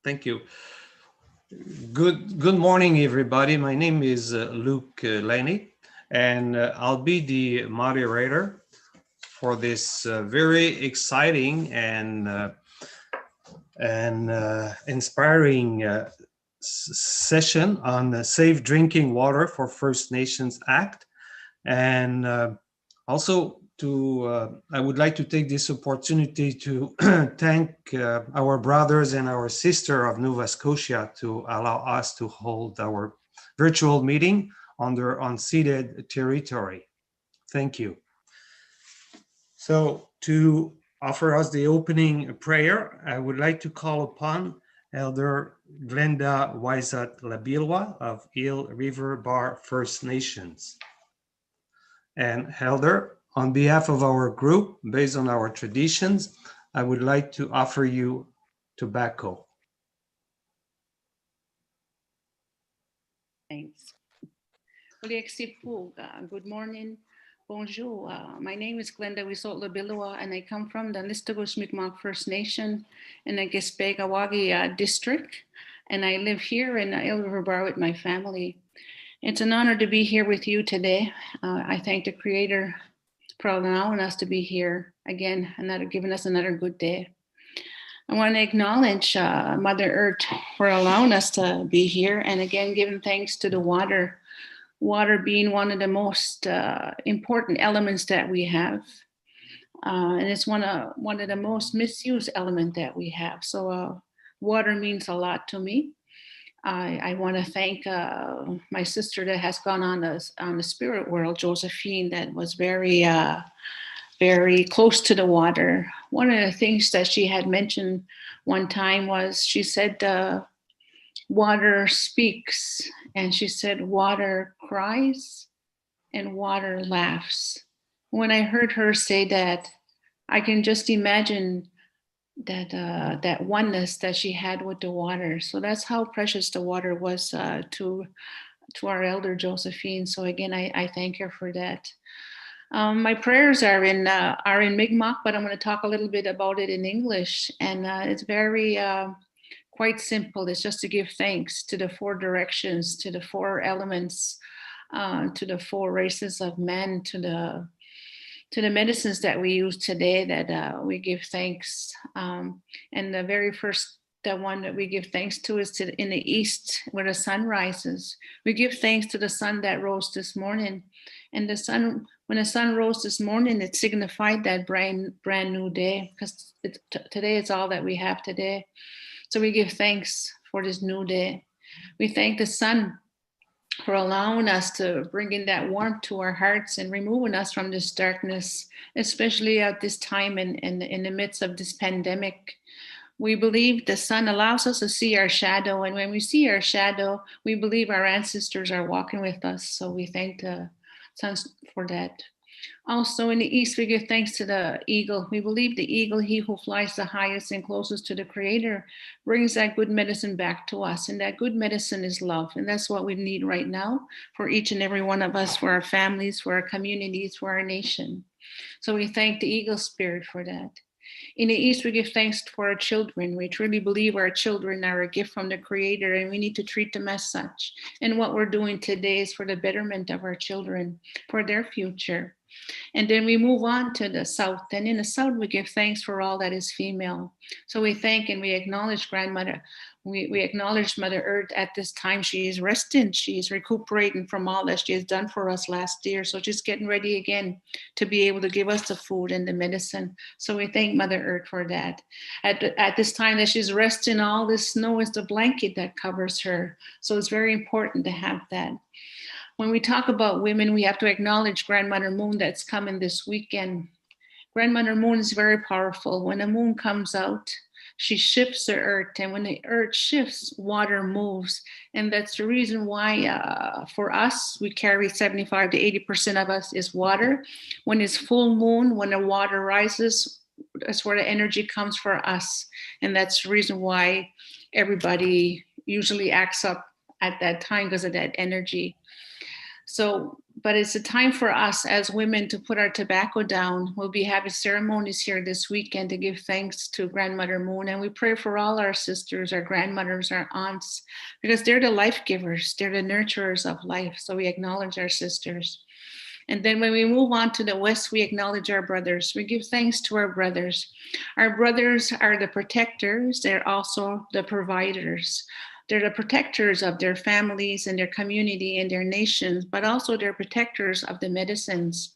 Thank you. Good morning, everybody. My name is Luke Laney, and I'll be the moderator for this very exciting and inspiring session on the Safe Drinking Water for First Nations Act. And also I would like to take this opportunity to thank our brothers and our sister of Nova Scotia to allow us to hold our virtual meeting on their unceded territory. Thank you. So to offer us the opening prayer, I would like to call upon Elder Glenda Waisat-Labilwa of Eel River Bar First Nations. And Elder, on behalf of our group, based on our traditions, I would like to offer you tobacco. Thanks. Good morning. Bonjour. My name is Glenda Waisat-Labilwa, and I come from the Listagos Mi'kmaq First Nation in the Gispegawagi district. And I live here in Eel River Bar with my family. It's an honor to be here with you today. I thank the Creator for allowing us to be here again, giving us another good day. I want to acknowledge Mother Earth for allowing us to be here, and again, giving thanks to the water. Water being one of the most important elements that we have, and it's one of the most misused elements that we have. So water means a lot to me. I want to thank my sister that has gone on the spirit world, Josephine, that was very, very close to the water. One of the things that she had mentioned one time was, she said, water speaks, and she said, water cries and water laughs. When I heard her say that, I can just imagine that oneness that she had with the water. So that's how precious the water was to our elder Josephine. So again, I thank her for that. My prayers are in Mi'kmaq, but I'm going to talk a little bit about it in English. And it's very quite simple. It's just to give thanks to the four directions, to the four elements, to the four races of men, to the medicines that we use today, that we give thanks. And the very first, the one that we give thanks to is in the east, where the sun rises. We give thanks to the sun that rose this morning. And the sun, when the sun rose this morning, it signified that brand new day, because today is all that we have today. So we give thanks for this new day. We thank the sun for allowing us to bring in that warmth to our hearts and removing us from this darkness, especially at this time in the midst of this pandemic. We believe the sun allows us to see our shadow, and when we see our shadow, we believe our ancestors are walking with us. So we thank the sun for that. Also in the east, we give thanks to the eagle. We believe the eagle, he who flies the highest and closest to the Creator, brings that good medicine back to us. And that good medicine is love. And that's what we need right now for each and every one of us, for our families, for our communities, for our nation. So we thank the eagle spirit for that. In the east, we give thanks for our children. We truly believe our children are a gift from the Creator, and we need to treat them as such. And what we're doing today is for the betterment of our children, for their future. And then we move on to the south. And in the south, we give thanks for all that is female. So we thank and we acknowledge Grandmother. We acknowledge Mother Earth at this time. She is resting. She is recuperating from all that she has done for us last year. So she's getting ready again to be able to give us the food and the medicine. So we thank Mother Earth for that. At this time that she's resting, all this snow is the blanket that covers her. So it's very important to have that. When we talk about women, we have to acknowledge Grandmother Moon that's coming this weekend. Grandmother Moon is very powerful. When the moon comes out, she shifts the earth, and when the earth shifts, water moves. And that's the reason why for us, we carry 75 to 80% of us is water. When it's full moon, when the water rises, that's where the energy comes for us. And that's the reason why everybody usually acts up at that time, because of that energy. So but it's a time for us as women to put our tobacco down. We'll be having ceremonies here this weekend to give thanks to Grandmother Moon. And we pray for all our sisters, our grandmothers, our aunts, because they're the life givers. They're the nurturers of life. So we acknowledge our sisters. And then when we move on to the West, we acknowledge our brothers. We give thanks to our brothers. Our brothers are the protectors. They're also the providers. They're the protectors of their families and their community and their nations, but also they're protectors of the medicines.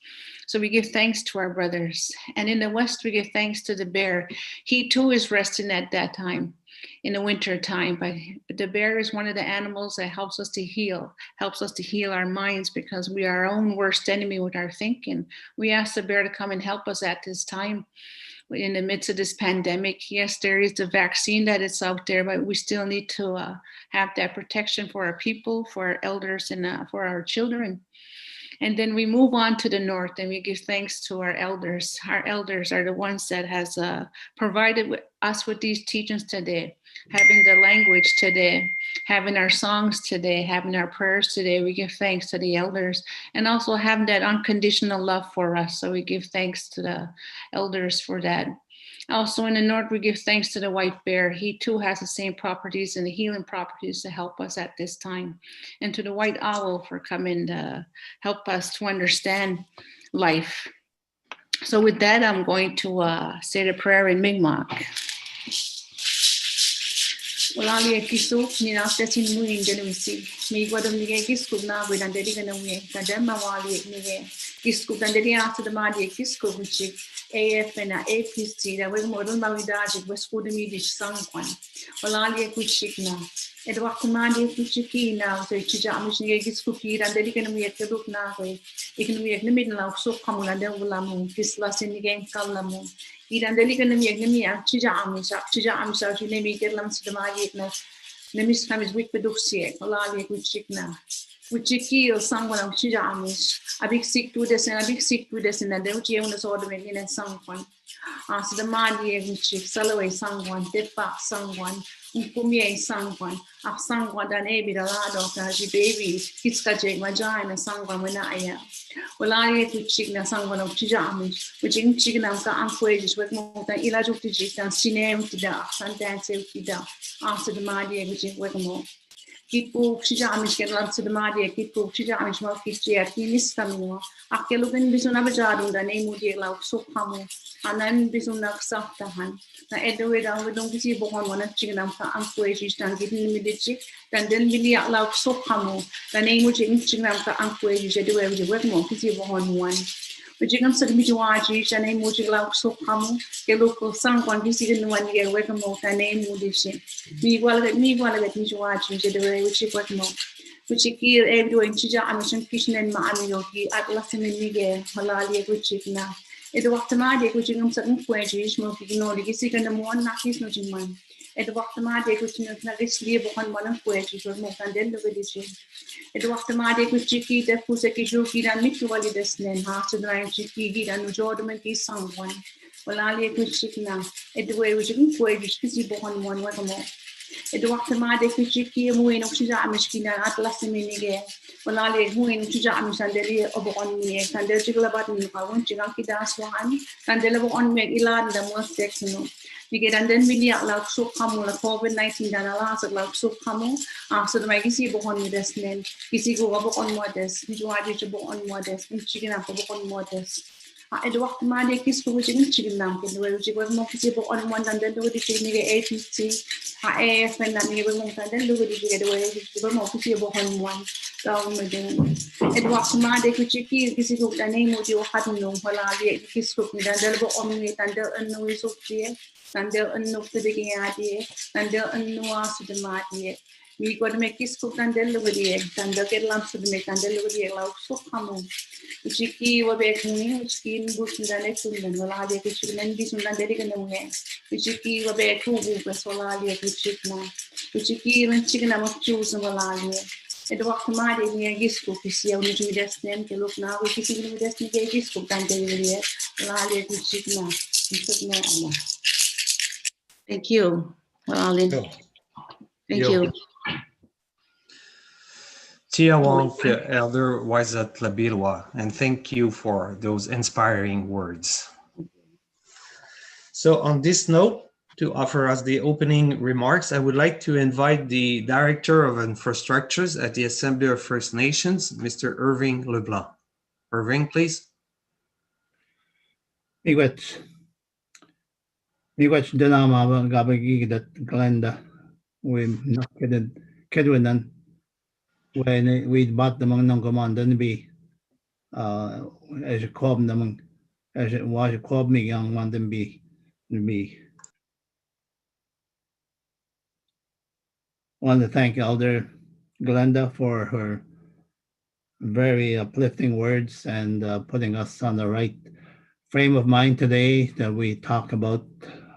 So we give thanks to our brothers. And in the West, we give thanks to the bear. He too is resting at that time, in the winter time. But the bear is one of the animals that helps us to heal our minds, because we are our own worst enemy with our thinking. We ask the bear to come and help us at this time. In the midst of this pandemic, yes, there is the vaccine that is out there, but we still need to have that protection for our people, for our elders, and for our children. And then we move on to the North, and we give thanks to our elders. Our elders are the ones that has provided us with these teachings today, having the language today, having our songs today, having our prayers today. We give thanks to the elders, and also having that unconditional love for us. So we give thanks to the elders for that. Also in the North, we give thanks to the white bear. He too has the same properties and the healing properties to help us at this time. And to the white owl for coming to help us to understand life. So with that, I'm going to say the prayer in Mi'kmaq. Olali kisuk ni after sin mu in denusi mi gwadam ni kisuk na gwadan dedi kana mu kadam mawali ni kisuk dan dedi after the madi kisuk which AFN APC that we model mawidaj was school mi dish sangkwan olali kuchikna edwa kumadi kuchiki na so chija amishni kisuk dan dedi kana mu yakaduk na ko iknu yakne min la so kamula de ulamu kisla sin ni gen kalamu Iran deli kan nami nami chija amisa chi nami kerlam sidamagi na nami skamis wik peduksie olali kuchikna kuchiki o sangwana chija amis abik sik tu desen na de uchi una so de men sangwan sidamagi kuchik salaway sangwan tepa sangwan Umkumye sangwan ak sangwan dan ebi dalado ka ji baby kitska jeg majana sangwan wena aya olali kuchik na sangwan of chija amis which in chigna ka ankwejis wek mo ta ilaju tiji tan sinem tida santanse tida after the madi which wek mo Kipu chija amis ken lam to the madi kipu chija amis mo kitje kinis kamino akelugen bisuna bajadu dan e mudi la so kamu anan bisuna saktahan na edowe da we don't see bohon wana chignam ka ankwejis tan gidin midichi dan den bili la so kamu dan e mudi chignam ka ankwejis edowe wek mo kisi bohon wan Ujigam sa gamijuaji siya na imuji la so kamu kelo ko sangkwan kisi gan wan ye wek mo tan e mudi si mi wala mijuaji je de uchi wek mo uchi ki edo en chija amishan kishnen ma amiyo ki atlasin ni ge halali uchi na edo wakta ma de ujigam sa kweji mo ki no li kisi gan mo na kis no jingman edo wakta ma de uchi na risli bohan manan kweji so mo tan den lo gedisi edo wakta ma de uchi ki de fuse ki jo ki dan mitu wali desnen ha so dran ki gi dan jodmen ki sangwan walali uchi na edo we ujigam kweji kisi bohan mon wa mo edo wakta ma de uchi ki mo en uchi ja amishkina atlasin ni ge walali mo en uchi ja amishan de obon ni kan de jigla bat ni ka won chiga ki daswan kan de lo on me ilan da mo section we get and then we la so kamu la COVID-19 dan ala sa la so kamu so the mai kisi bohon ni desnen kisi go bo on mo des ni joadi bo on mo des ni chigina bo on mo des edo wakta ma de kis ko chigin chigina ke do ji go mo kisi bo on mo dan do di chigni ge APC AFN na ni go mo dan do di ge do ji mo kisi bo on mo da mo de edo wakta ma de chiki kisi go dan nei mo di o hat no wala ye kis ko ni dan bo on ni dan do no so tie Tandel anu kedegi adi, tandel anu asudamadi. We got to make this cook tandel lugadi, tandel get lamps to make tandel lugadi, allow so common. Uchiki wa bekuni, skin bush and the next one, while I get you and this one and dedicated away. Uchiki wa beku, Somalia, Uchikna. Uchiki and chicken of choose and Valalia. It walked to my day near Gisco, you see, only to destiny to look now, we see the destiny Gisco, tandel, Lalia, Uchikna. Thank you, Alan. Thank you. Chiawonk, Elder Waisat Labilwa, and thank you for those inspiring words. So on this note, to offer us the opening remarks, I would like to invite the Director of Infrastructures at the Assembly of First Nations, Mr. Irving Leblanc. Irving, please. Miigwech dinama gabagi that Glenda we not kedwinan when we bought the mang nong command be as a cob namang as it was a cob me young one them be. I want to thank Elder Glenda for her very uplifting words and putting us on the right frame of mind today that we talk about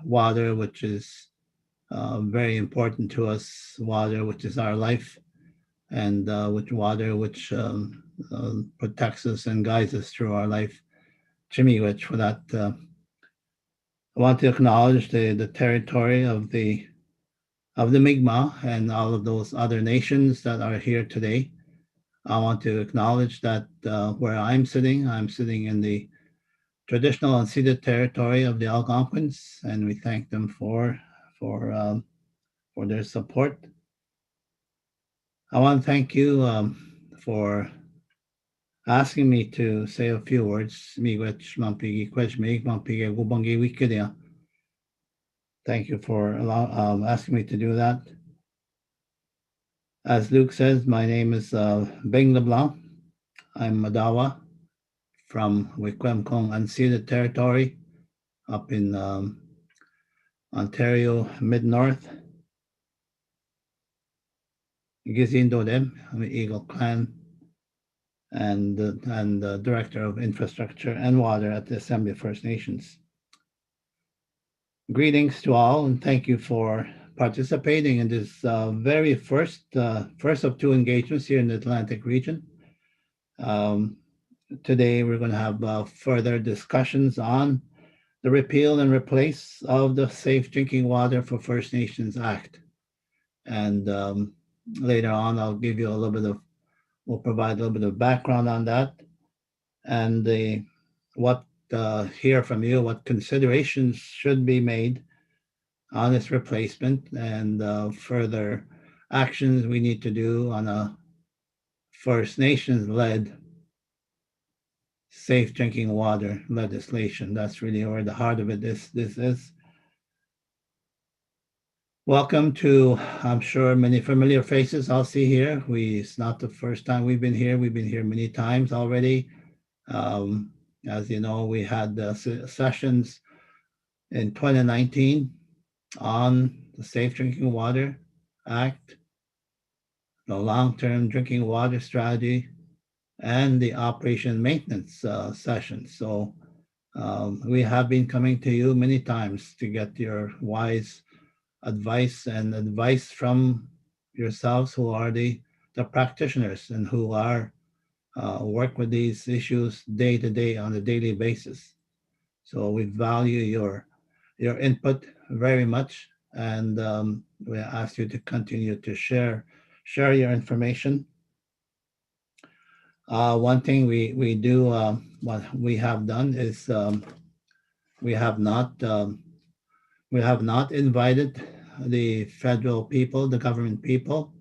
water, which is very important to us, water, which is our life, and which water, which protects us and guides us through our life. Jimmy, which for that, I want to acknowledge the territory of the Mi'kmaq and all of those other nations that are here today. I want to acknowledge that where I'm sitting in the traditional unceded territory of the Algonquins, and we thank them for their support. I want to thank you for asking me to say a few words. Thank you for asking me to do that. As Luke says, my name is Bing LeBlanc. I'm Madawa from Wikwemkong unceded territory up in Ontario Mid-North. Gizindo Dem, I'm the Eagle Clan and Director of Infrastructure and Water at the Assembly of First Nations. Greetings to all, and thank you for participating in this very first of two engagements here in the Atlantic region. Today, we're going to have further discussions on the repeal and replace of the Safe Drinking Water for First Nations Act. And later on, we'll provide a little bit of background on that and hear from you what considerations should be made on its replacement and further actions we need to do on a First Nations-led safe drinking water legislation. That's really where the heart of it is. This is. Welcome to, I'm sure, many familiar faces I'll see here. It's not the first time we've been here. We've been here many times already. As you know, we had sessions in 2019 on the Safe Drinking Water Act, the long-term drinking water strategy, and the operation maintenance session. So we have been coming to you many times to get your wise advice from yourselves who are the practitioners and who are work with these issues day to day on a daily basis. So we value your input very much, and we ask you to continue to share your information. One thing we do, what we have done is we have not invited the federal people, the government people,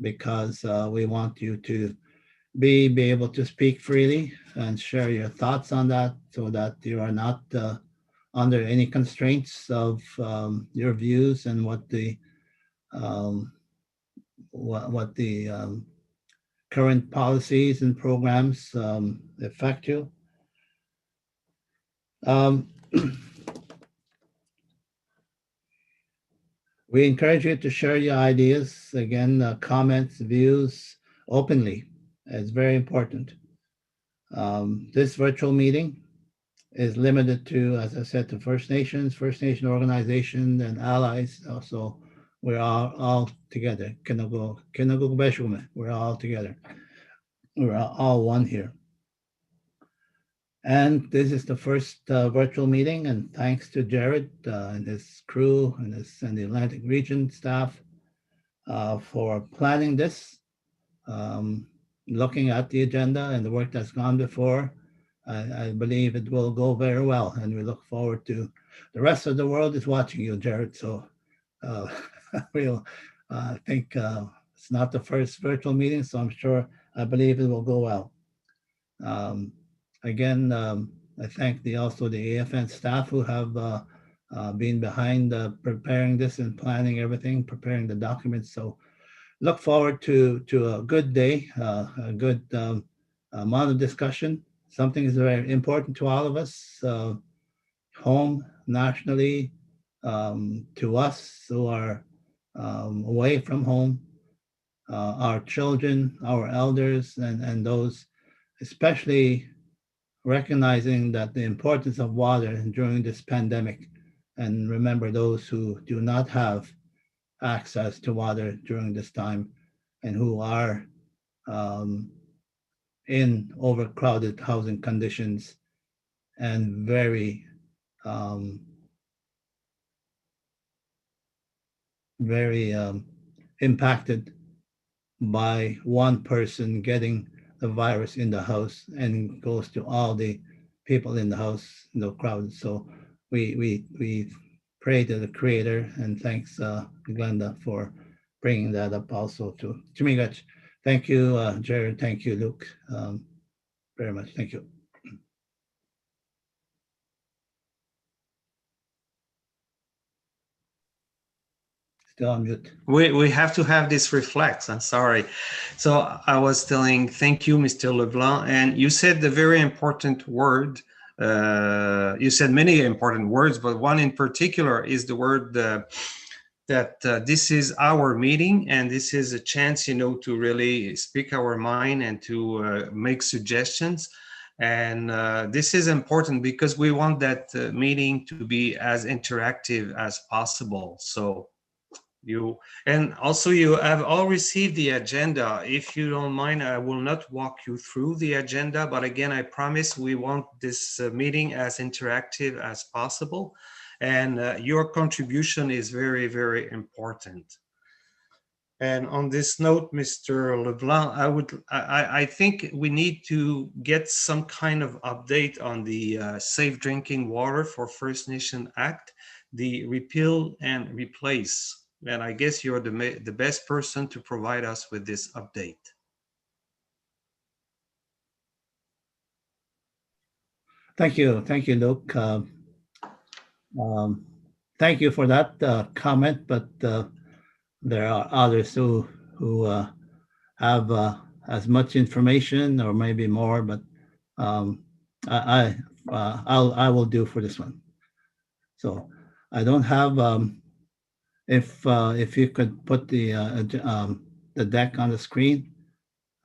because we want you to be able to speak freely and share your thoughts on that, so that you are not under any constraints of your views and what the current policies and programs affect you. We encourage you to share your ideas, again, comments, views openly. It's very important. This virtual meeting is limited to, as I said, to First Nation organizations and allies. Also, we're all together. We're all together. We're all one here. And this is the first virtual meeting, and thanks to Jared and his crew and the Atlantic region staff for planning this. looking at the agenda and the work that's gone before, I believe it will go very well, and we look forward to. The rest of the world is watching you, Jared. So uh, we'll think it's not the first virtual meeting, so I'm sure I believe it will go well. Um, Again, I thank also the AFN staff who have been behind preparing this and planning everything, preparing the documents. So look forward to a good day, a good amount of discussion. Something is very important to all of us, home, nationally, to us who are away from home, our children, our elders, and those, especially recognizing that the importance of water during this pandemic, and remember those who do not have access to water during this time and who are um, in overcrowded housing conditions and um, very impacted by one person getting the virus in the house and goes to all the people in the house, no crowd. So we pray to the Creator, and thanks, Glenda, for bringing that up also to Chimigach. Thank you, Jared. Thank you, Luke, very much. Thank you. Still on mute. We have to have this reflex. I'm sorry. So I was telling, thank you, Mr. Leblanc. And you said the very important word. You said many important words, but one in particular is the word that this is our meeting, and this is a chance, to really speak our mind and to make suggestions. And this is important because we want that meeting to be as interactive as possible. So and also you have all received the agenda. If you don't mind, I will not walk you through the agenda, but again, I promise we want this meeting as interactive as possible, and your contribution is very, very important. And on this note, Mr. Leblanc, I think we need to get some kind of update on the Safe Drinking Water for First Nation Act, the repeal and replace. And I guess you're the best person to provide us with this update. Thank you, Luke. Thank you for that comment, but there are others who have as much information or maybe more, but I will do for this one. So I don't have. If you could put the deck on the screen,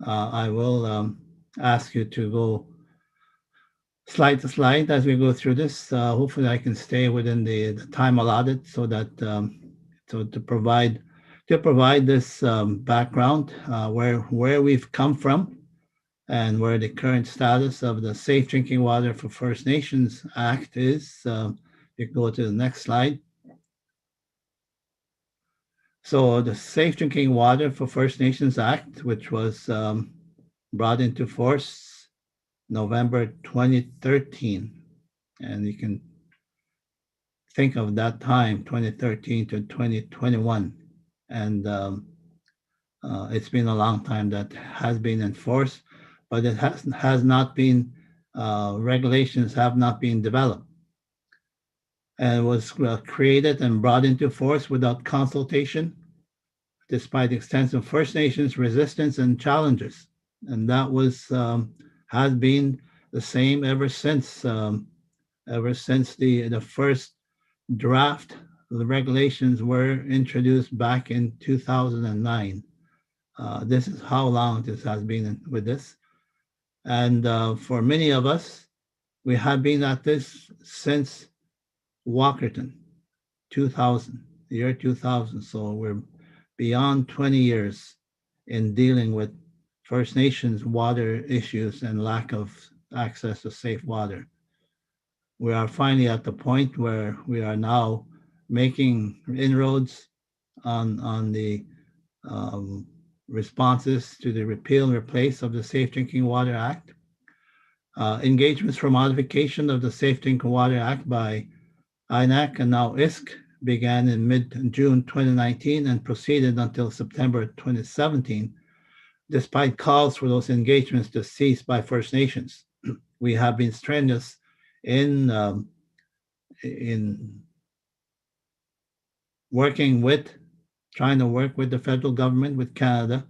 I will ask you to go slide to slide as we go through this. Hopefully, I can stay within the time allotted so that so to provide this background where we've come from and where the current status of the Safe Drinking Water for First Nations Act is. You can go to the next slide. So the Safe Drinking Water for First Nations Act, which was brought into force November 2013, and you can think of that time, 2013 to 2021, and it's been a long time that has been enforced, but it has not been, regulations have not been developed, and it was created and brought into force without consultation, despite extensive First Nations resistance and challenges. And that has been the same ever since the first draft. The regulations were introduced back in 2009. This is how long this has been with this. And for many of us, we have been at this since Walkerton, 2000, the year 2000. So we're beyond 20 years in dealing with First Nations water issues and lack of access to safe water. We are finally at the point where we are now making inroads on the responses to the repeal and replace of the Safe Drinking Water Act, engagements for modification of the Safe Drinking Water Act by INAC and now ISC began in mid-June 2019 and proceeded until September 2017, despite calls for those engagements to cease by First Nations. We have been strenuous in trying to work with the federal government, with Canada,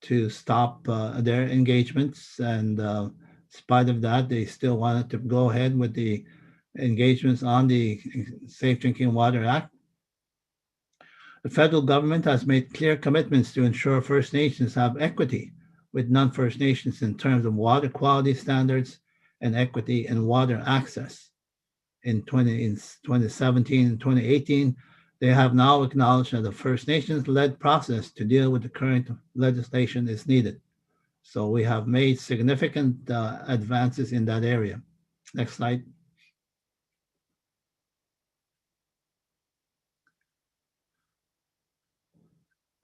to stop their engagements. And in spite of that, they still wanted to go ahead with the engagements on the Safe Drinking Water Act. The federal government has made clear commitments to ensure First Nations have equity with non-First Nations in terms of water quality standards and equity in water access. In 2017 and 2018, they have now acknowledged that the First Nations-led process to deal with the current legislation is needed. So we have made significant advances in that area. Next slide.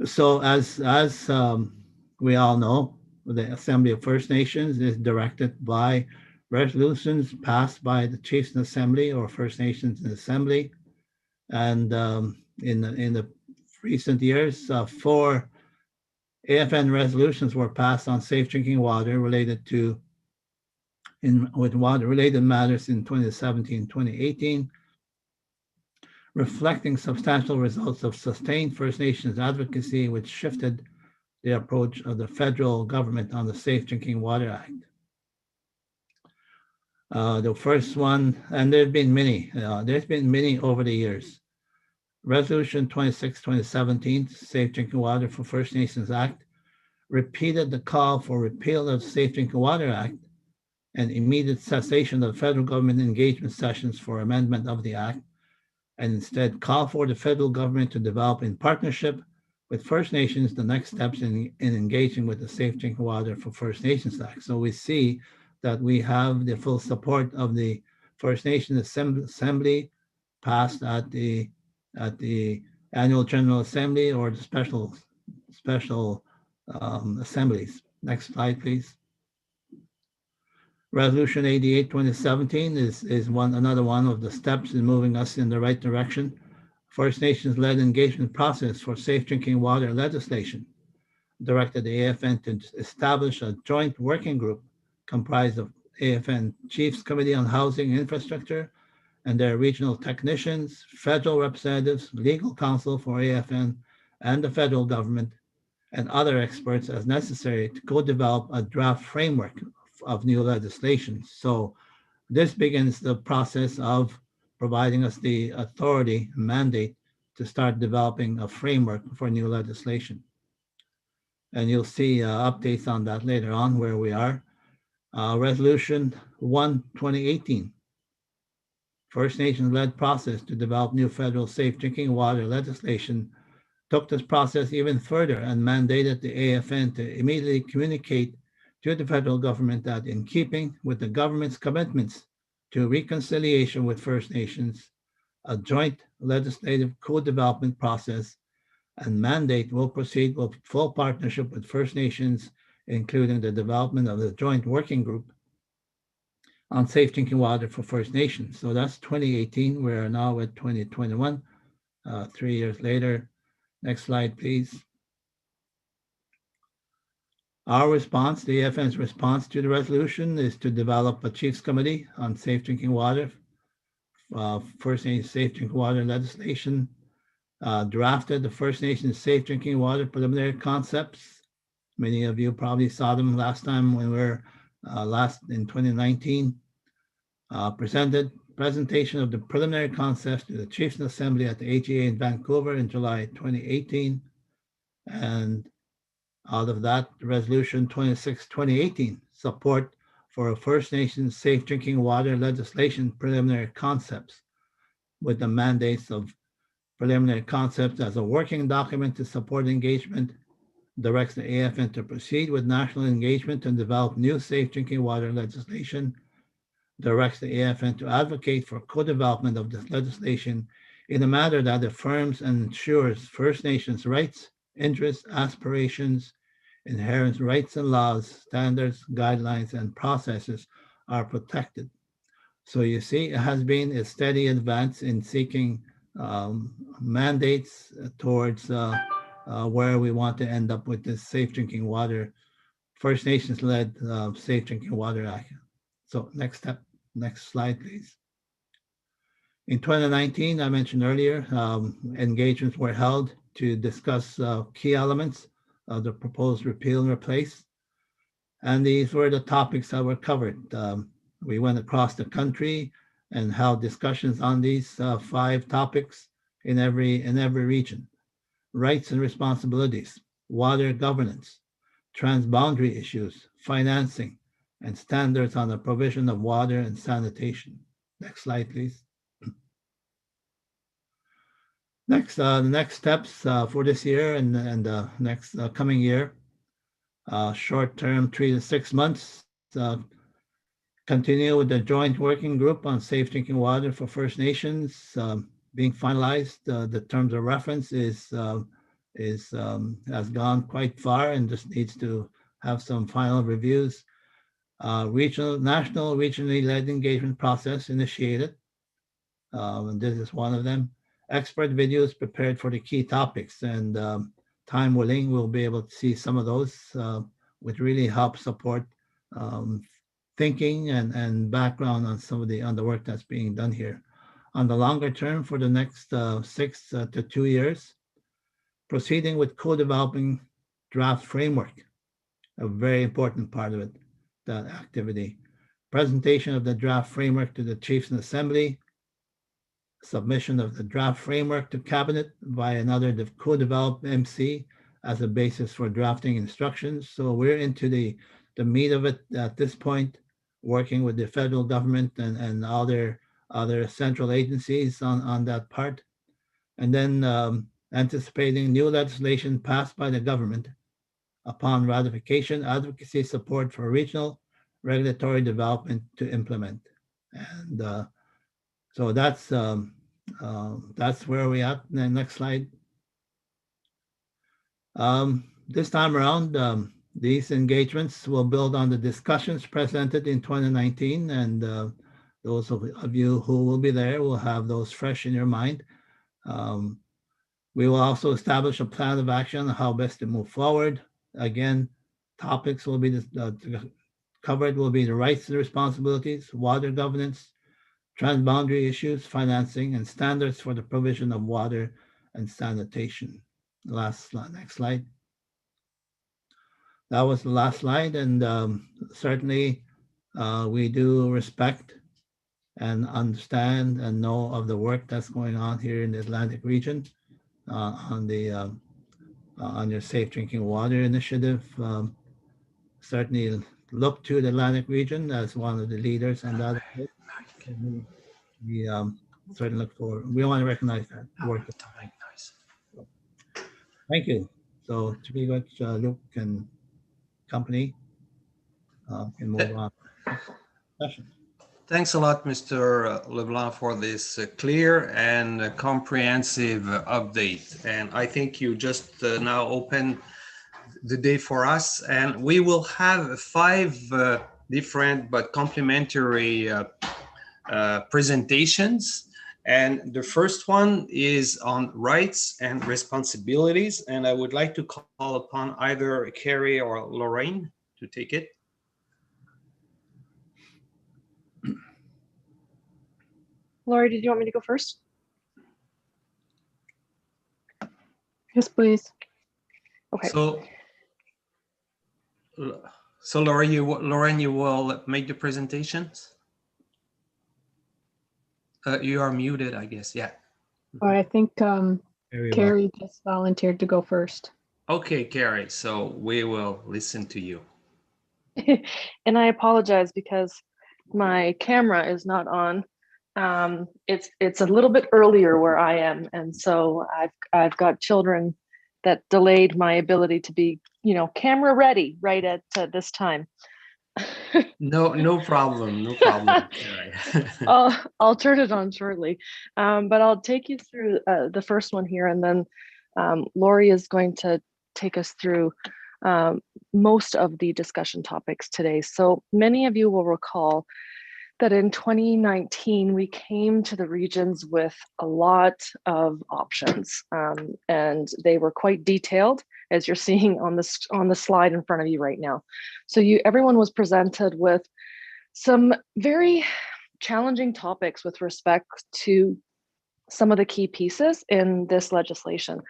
So as we all know, the Assembly of First Nations is directed by resolutions passed by the Chiefs in Assembly or First Nations in Assembly. And in the recent years, 4 AFN resolutions were passed on safe drinking water related to with water-related matters in 2017, 2018, reflecting substantial results of sustained First Nations advocacy, which shifted the approach of the federal government on the Safe Drinking Water Act. The first one, and there's been many over the years. Resolution 26, 2017, Safe Drinking Water for First Nations Act, repeated the call for repeal of the Safe Drinking Water Act and immediate cessation of federal government engagement sessions for amendment of the Act, and instead call for the federal government to develop in partnership with First Nations the next steps in engaging with the Safe Drinking Water for First Nations Act. So we see that we have the full support of the First Nations Assembly passed at the annual General Assembly or the special assemblies. Next slide, please. Resolution 88, 2017 is another one of the steps in moving us in the right direction. First Nations-led engagement process for safe drinking water legislation directed the AFN to establish a joint working group comprised of AFN Chiefs Committee on Housing and Infrastructure and their regional technicians, federal representatives, legal counsel for AFN and the federal government, and other experts as necessary to co-develop a draft framework of new legislation. So this begins the process of providing us the authority mandate to start developing a framework for new legislation. And you'll see updates on that later on where we are. Resolution 1, 2018, First Nations-led process to develop new federal safe drinking water legislation took this process even further and mandated the AFN to immediately communicate to the federal government that in keeping with the government's commitments to reconciliation with First Nations, a joint legislative co-development process and mandate will proceed with full partnership with First Nations, including the development of the joint working group on safe drinking water for First Nations. So that's 2018. We are now at 2021, 3 years later. Next slide, please. Our response, the AFN's response to the resolution is to develop a Chiefs Committee on Safe Drinking Water, First Nations Safe Drinking Water legislation, drafted the First Nations Safe Drinking Water preliminary concepts. Many of you probably saw them last time when we were last in 2019. Presentation of the preliminary concepts to the Chiefs Assembly at the AGA in Vancouver in July 2018. And out of that, Resolution 26, 2018, support for a First Nations safe drinking water legislation preliminary concepts with the mandates of preliminary concepts as a working document to support engagement, directs the AFN to proceed with national engagement and develop new safe drinking water legislation, directs the AFN to advocate for co-development of this legislation in a manner that affirms and ensures First Nations rights, interests, aspirations, Inherent rights and laws, standards, guidelines, and processes are protected. So you see, it has been a steady advance in seeking mandates towards where we want to end up with this Safe Drinking Water, First Nations-led Safe Drinking Water Act. So next step, next slide, please. In 2019, I mentioned earlier, engagements were held to discuss key elements of the proposed repeal and replace. And these were the topics that were covered. We went across the country and held discussions on these 5 topics in every region. Rights and responsibilities, water governance, transboundary issues, financing, and standards on the provision of water and sanitation. Next slide, please. Next, the next steps for this year and the next coming year, short-term 3 to 6 months, continue with the joint working group on safe drinking water for First Nations being finalized. The terms of reference has gone quite far and just needs to have some final reviews. National regionally led engagement process initiated, and this is one of them. Expert videos prepared for the key topics, and time willing, we'll be able to see some of those, which really help support thinking and background on some of the work that's being done here. On the longer term, for the next 6 to 2 years, proceeding with co-developing draft framework, a very important part of it, that activity. Presentation of the draft framework to the Chiefs and Assembly, submission of the draft framework to Cabinet by another co-developed MC as a basis for drafting instructions. So we're into the meat of it at this point, working with the federal government and other central agencies on that part. And then anticipating new legislation passed by the government upon ratification, advocacy support for regional regulatory development to implement. And so that's where we at. Next slide. This time around, these engagements will build on the discussions presented in 2019, and those of you who will be there will have those fresh in your mind. We will also establish a plan of action on how best to move forward. Again, topics will be covered will be the rights and responsibilities, water governance, transboundary issues, financing, and standards for the provision of water and sanitation. Last slide, next slide. That was the last slide, and certainly we do respect and understand and know of the work that's going on here in the Atlantic region on your Safe Drinking Water initiative. Certainly look to the Atlantic region as one of the leaders on that. We certainly look forward. We want to recognize that work. Thank you. So to be much, Luke and company can move on. Thanks a lot, Mr. LeBlanc, for this clear and comprehensive update. And I think you just now opened the day for us, and we will have 5 different but complementary presentations. And the first one is on rights and responsibilities. And I would like to call upon either Carrie or Lorraine to take it. Laurie, did you want me to go first? Yes, please. Okay. So Lauren, you will make the presentations? You are muted, I guess. Yeah. Oh, I think Carrie just volunteered to go first. Okay, Carrie. So we will listen to you. And I apologize because my camera is not on. It's a little bit earlier where I am, and so I've got children that delayed my ability to be, camera ready right at this time. No problem. No problem. I'll turn it on shortly, but I'll take you through the first one here, and then Laurie is going to take us through most of the discussion topics today. So many of you will recall that in 2019, we came to the regions with a lot of options, and they were quite detailed, as you're seeing on the slide in front of you right now. So everyone was presented with some very challenging topics with respect to some of the key pieces in this legislation.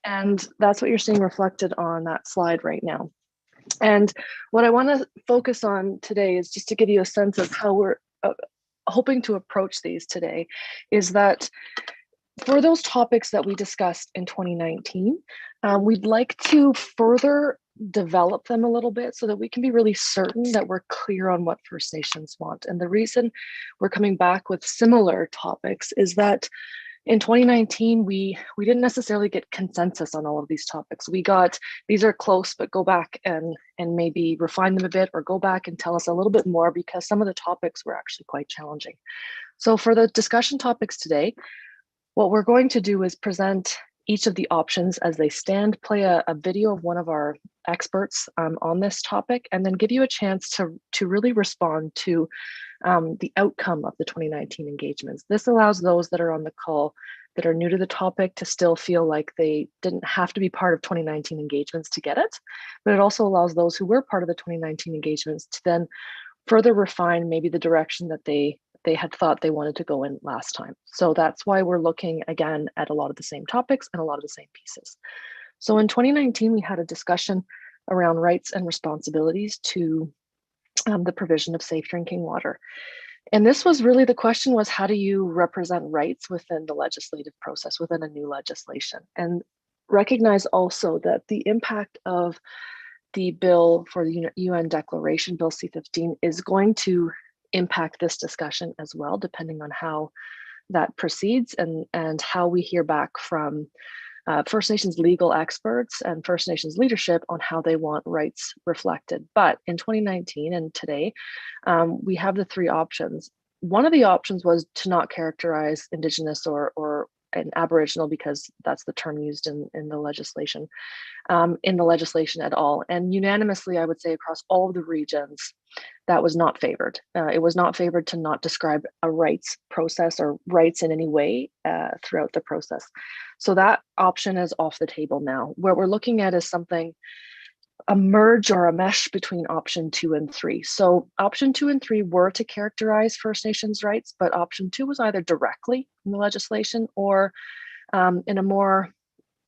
And that's what you're seeing reflected on that slide right now. And what I want to focus on today is just to give you a sense of how we're hoping to approach these today, is that for those topics that we discussed in 2019, we'd like to further develop them a little bit so that we can be really certain that we're clear on what First Nations want. And the reason we're coming back with similar topics is that in 2019, we didn't necessarily get consensus on all of these topics. We got, these are close, but go back and maybe refine them a bit, or go back and tell us a little bit more, because some of the topics were actually quite challenging. So for the discussion topics today, what we're going to do is present each of the options as they stand, play a video of one of our experts on this topic, and then give you a chance to really respond to the outcome of the 2019 engagements. This allows those that are on the call that are new to the topic to still feel like they didn't have to be part of 2019 engagements to get it, but it also allows those who were part of the 2019 engagements to then further refine maybe the direction that they had thought they wanted to go in last time. So that's why we're looking again at a lot of the same topics and a lot of the same pieces. So in 2019, we had a discussion around rights and responsibilities to the provision of safe drinking water. And this was really, the question was, how do you represent rights within the legislative process, within a new legislation? And recognize also that the impact of the bill for the UN Declaration, Bill C-15, is going to impact this discussion as well, depending on how that proceeds and how we hear back from First Nations legal experts and First Nations leadership on how they want rights reflected. But in 2019 and today, we have the three options. One of the options was to not characterize Indigenous or an Aboriginal, because that's the term used in the legislation at all. And unanimously, I would say across all of the regions, that was not favored. It was not favored to not describe a rights process or rights in any way throughout the process. So that option is off the table now. What we're looking at is something, a merge or a mesh between option 2 and 3. So option 2 and 3 were to characterize First Nations rights, but option 2 was either directly in the legislation or in a more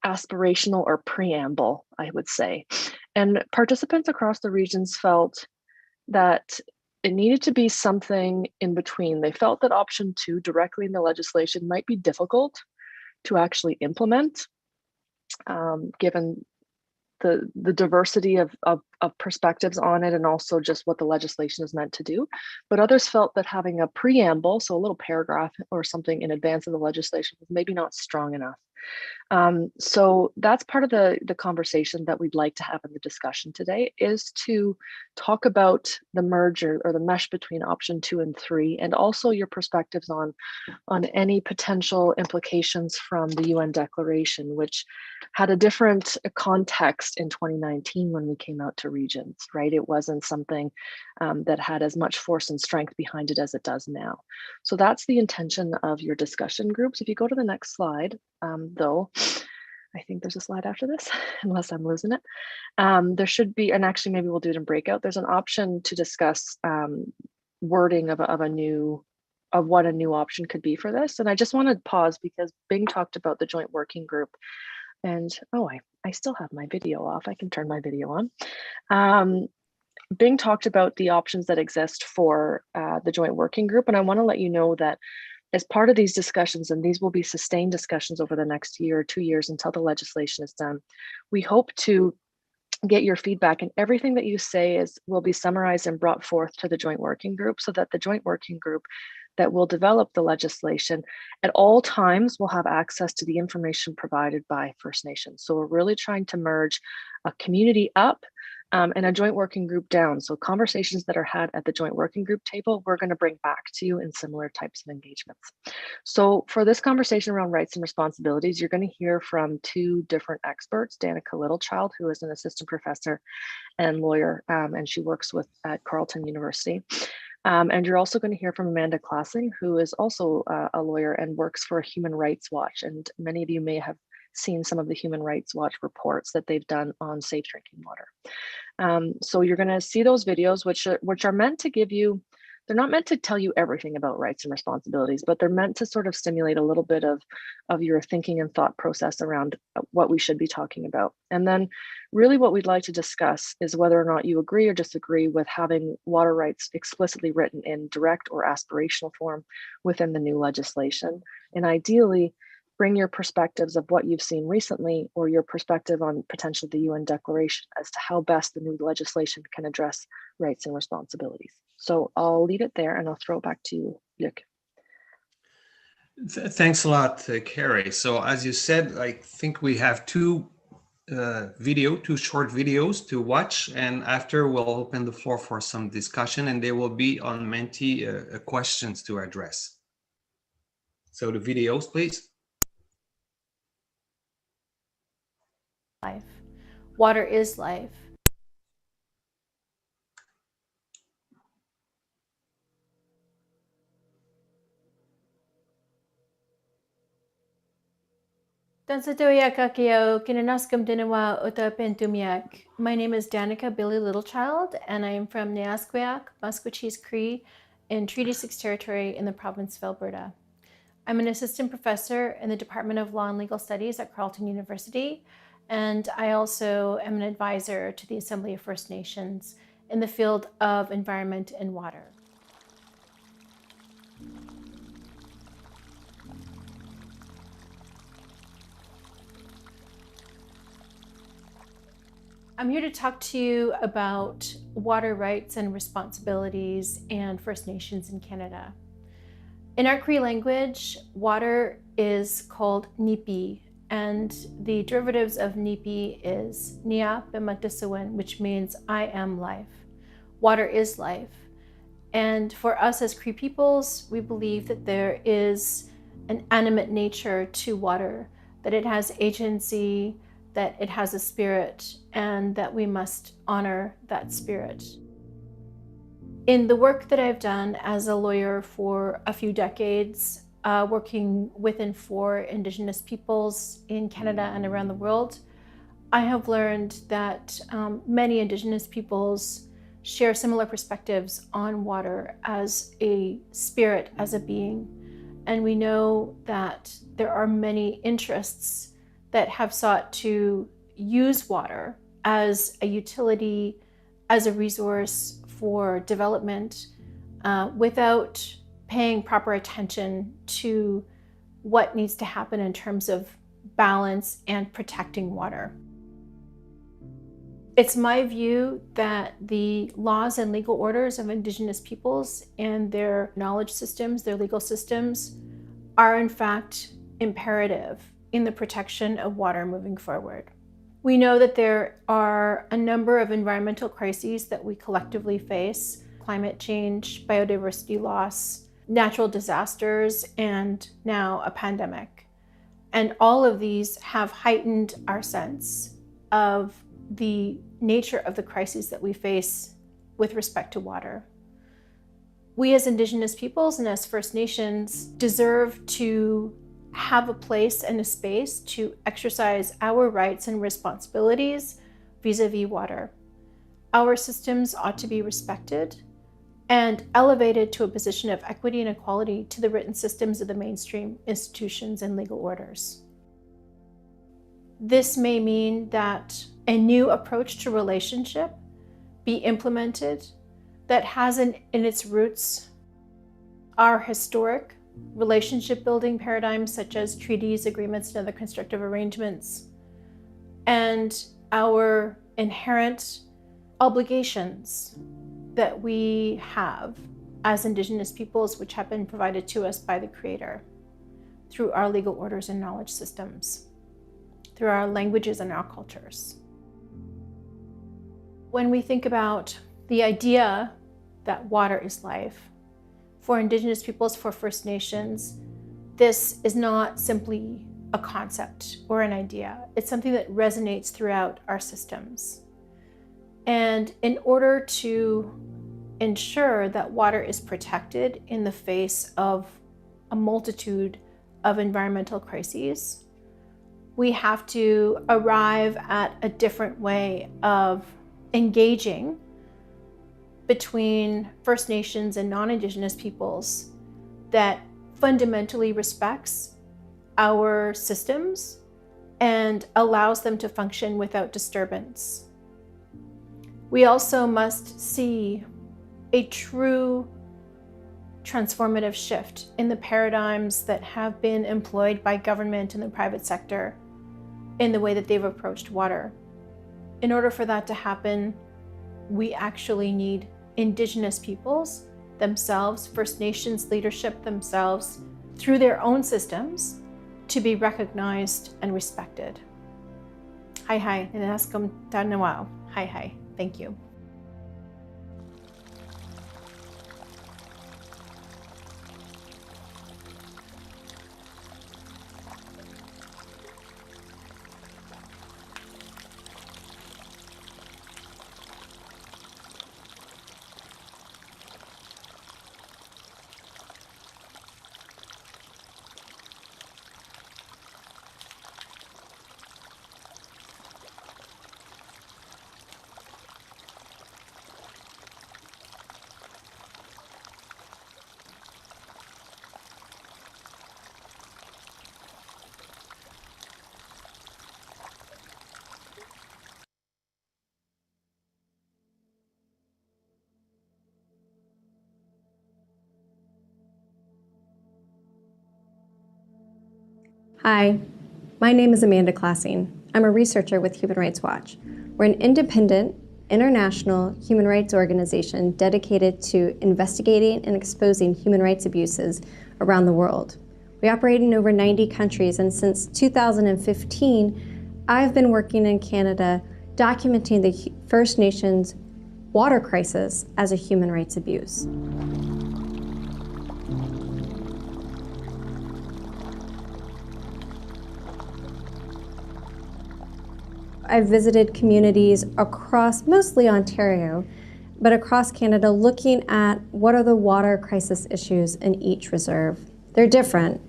aspirational or preamble, I would say. And participants across the regions felt that it needed to be something in between. They felt that option 2, directly in the legislation, might be difficult to actually implement, given the diversity of perspectives on it, and also just what the legislation is meant to do. But others felt that having a preamble, so a little paragraph or something in advance of the legislation, was maybe not strong enough. So that's part of the conversation that we'd like to have in the discussion today, is to talk about the merger or the mesh between option 2 and 3, and also your perspectives on any potential implications from the UN Declaration, which had a different context in 2019 when we came out to regions, right? It wasn't something that had as much force and strength behind it as it does now. So that's the intention of your discussion groups. If you go to the next slide, though, I think there's a slide after this, unless I'm losing it. There should be, and actually maybe we'll do it in breakout. There's an option to discuss wording of what a new option could be for this. And I just want to pause because Bing talked about the joint working group, and I still have my video off. I can turn my video on. Bing talked about the options that exist for the joint working group, and I want to let you know that as part of these discussions, and these will be sustained discussions over the next year or 2 years until the legislation is done, we hope to get your feedback, and everything that you say will be summarized and brought forth to the joint working group, so that the joint working group that will develop the legislation at all times will have access to the information provided by First Nations. So we're really trying to merge a community up and a joint working group down. So conversations that are had at the joint working group table, we're going to bring back to you in similar types of engagements. So for this conversation around rights and responsibilities, you're going to hear from two different experts, Danica Littlechild, who is an assistant professor and lawyer, and she works at Carleton University. And you're also going to hear from Amanda Classing, who is also a lawyer and works for Human Rights Watch. And many of you may have seen some of the Human Rights Watch reports that they've done on safe drinking water. So you're going to see those videos, which are meant to give you, they're not meant to tell you everything about rights and responsibilities, but they're meant to sort of stimulate a little bit of your thinking and thought process around what we should be talking about. And then really what we'd like to discuss is whether or not you agree or disagree with having water rights explicitly written in direct or aspirational form within the new legislation. And ideally, bring your perspectives of what you've seen recently or your perspective on potentially the UN declaration as to how best the new legislation can address rights and responsibilities. So I'll leave it there and I'll throw it back to you, Luc. Thanks a lot, Carrie. So as you said, I think we have two short videos to watch, and after we'll open the floor for some discussion, and there will be on Menti questions to address. So the videos, please. Life. Water is life. My name is Danica Billy Littlechild, and I am from Neasqueak, Musqueam Cree, in Treaty 6 territory in the province of Alberta. I'm an assistant professor in the Department of Law and Legal Studies at Carleton University, and I also am an advisor to the Assembly of First Nations in the field of environment and water. I'm here to talk to you about water rights and responsibilities and First Nations in Canada. In our Cree language, water is called nipi, and the derivatives of nipi is nia bematisawen, which means I am life. Water is life. And for us as Cree peoples, we believe that there is an animate nature to water, that it has agency, that it has a spirit, and that we must honor that spirit. In the work that I've done as a lawyer for a few decades, working within 4 Indigenous peoples in Canada and around the world, I have learned that many Indigenous peoples share similar perspectives on water as a spirit, as a being. And we know that there are many interests that have sought to use water as a utility, as a resource for development, without paying proper attention to what needs to happen in terms of balance and protecting water. It's my view that the laws and legal orders of Indigenous peoples and their knowledge systems, their legal systems, are in fact imperative in the protection of water moving forward. We know that there are a number of environmental crises that we collectively face: climate change, biodiversity loss, natural disasters, and now a pandemic. And all of these have heightened our sense of the nature of the crises that we face with respect to water. We as Indigenous peoples and as First Nations deserve to have a place and a space to exercise our rights and responsibilities vis-a-vis water. Our systems ought to be respected and elevated to a position of equity and equality to the written systems of the mainstream institutions and legal orders. This may mean that a new approach to relationship be implemented that has in its roots our historic relationship building paradigms such as treaties, agreements, and other constructive arrangements, and our inherent obligations that we have as Indigenous peoples, which have been provided to us by the Creator through our legal orders and knowledge systems, through our languages and our cultures. When we think about the idea that water is life, for Indigenous peoples, for First Nations, this is not simply a concept or an idea. It's something that resonates throughout our systems. And in order to ensure that water is protected in the face of a multitude of environmental crises, we have to arrive at a different way of engaging between First Nations and non-Indigenous peoples that fundamentally respects our systems and allows them to function without disturbance. We also must see a true transformative shift in the paradigms that have been employed by government and the private sector in the way that they've approached water. In order for that to happen, we actually need Indigenous peoples themselves, First Nations leadership themselves, through their own systems, to be recognized and respected. Hi, hi, Ninaskum Tanawao. Hi, hi, thank you. Hi, my name is Amanda Classing. I'm a researcher with Human Rights Watch. We're an independent, international human rights organization dedicated to investigating and exposing human rights abuses around the world. We operate in over 90 countries, and since 2015, I've been working in Canada documenting the First Nations water crisis as a human rights abuse. I've visited communities across, mostly Ontario, but across Canada, looking at what are the water crisis issues in each reserve. They're different.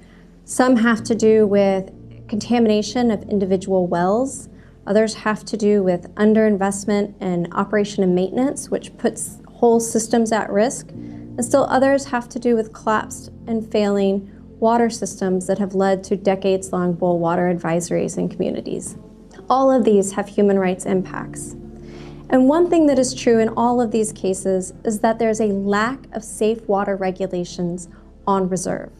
Some have to do with contamination of individual wells. Others have to do with underinvestment in operation and maintenance, which puts whole systems at risk. And still others have to do with collapsed and failing water systems that have led to decades-long boil water advisories in communities. All of these have human rights impacts. And one thing that is true in all of these cases is that there's a lack of safe water regulations on reserve.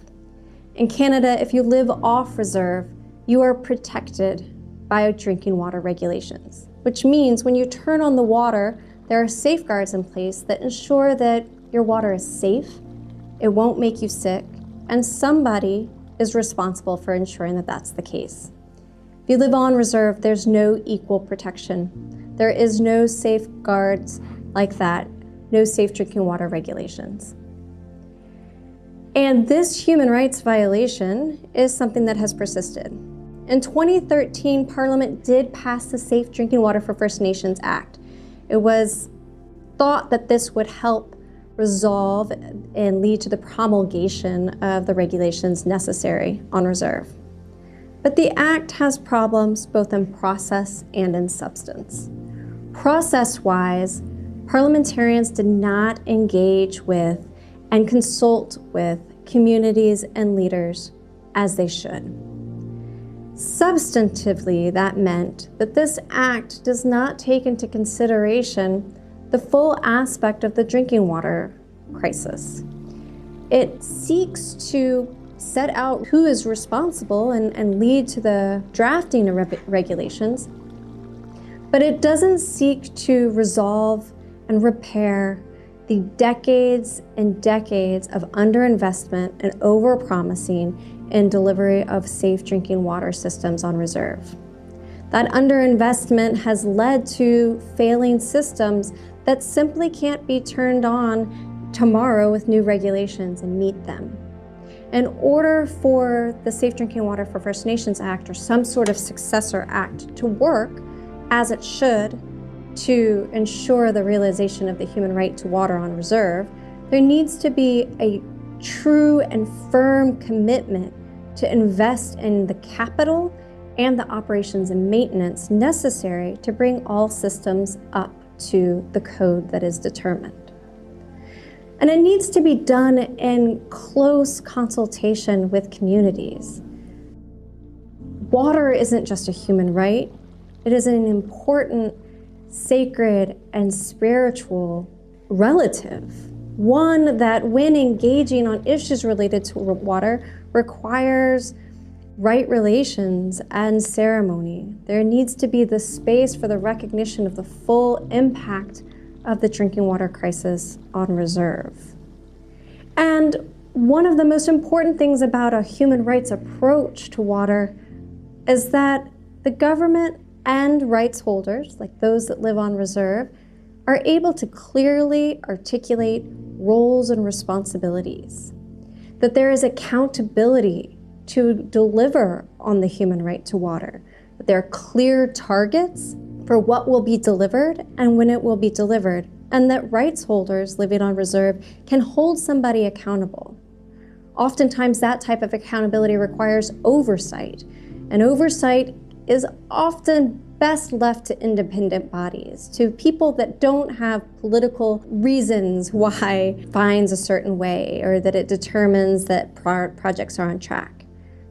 In Canada, if you live off reserve, you are protected by drinking water regulations, which means when you turn on the water, there are safeguards in place that ensure that your water is safe, it won't make you sick, and somebody is responsible for ensuring that that's the case. If you live on reserve, there's no equal protection. There is no safeguards like that, no safe drinking water regulations. And this human rights violation is something that has persisted. In 2013, Parliament did pass the Safe Drinking Water for First Nations Act. It was thought that this would help resolve and lead to the promulgation of the regulations necessary on reserve. But the Act has problems both in process and in substance. Process-wise, parliamentarians did not engage with and consult with communities and leaders as they should. Substantively, that meant that this Act does not take into consideration the full aspect of the drinking water crisis. It seeks to set out who is responsible and lead to the drafting of regulations, but it doesn't seek to resolve and repair the decades and decades of underinvestment and overpromising in delivery of safe drinking water systems on reserve. That underinvestment has led to failing systems that simply can't be turned on tomorrow with new regulations and meet them. In order for the Safe Drinking Water for First Nations Act or some sort of successor act to work as it should to ensure the realization of the human right to water on reserve, there needs to be a true and firm commitment to invest in the capital and the operations and maintenance necessary to bring all systems up to the code that is determined. And it needs to be done in close consultation with communities. Water isn't just a human right, it is an important, sacred, and spiritual relative. One that, when engaging on issues related to water, requires right relations and ceremony. There needs to be the space for the recognition of the full impact of the drinking water crisis on reserve. And one of the most important things about a human rights approach to water is that the government and rights holders, like those that live on reserve, are able to clearly articulate roles and responsibilities, that there is accountability to deliver on the human right to water, that there are clear targets for what will be delivered and when it will be delivered, and that rights holders living on reserve can hold somebody accountable. Oftentimes that type of accountability requires oversight, and oversight is often best left to independent bodies, to people that don't have political reasons why finds a certain way or that it determines that projects are on track.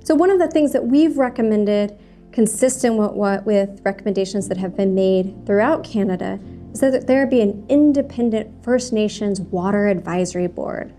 So one of the things that we've recommended, consistent with recommendations that have been made throughout Canada, is that there be an independent First Nations Water Advisory Board.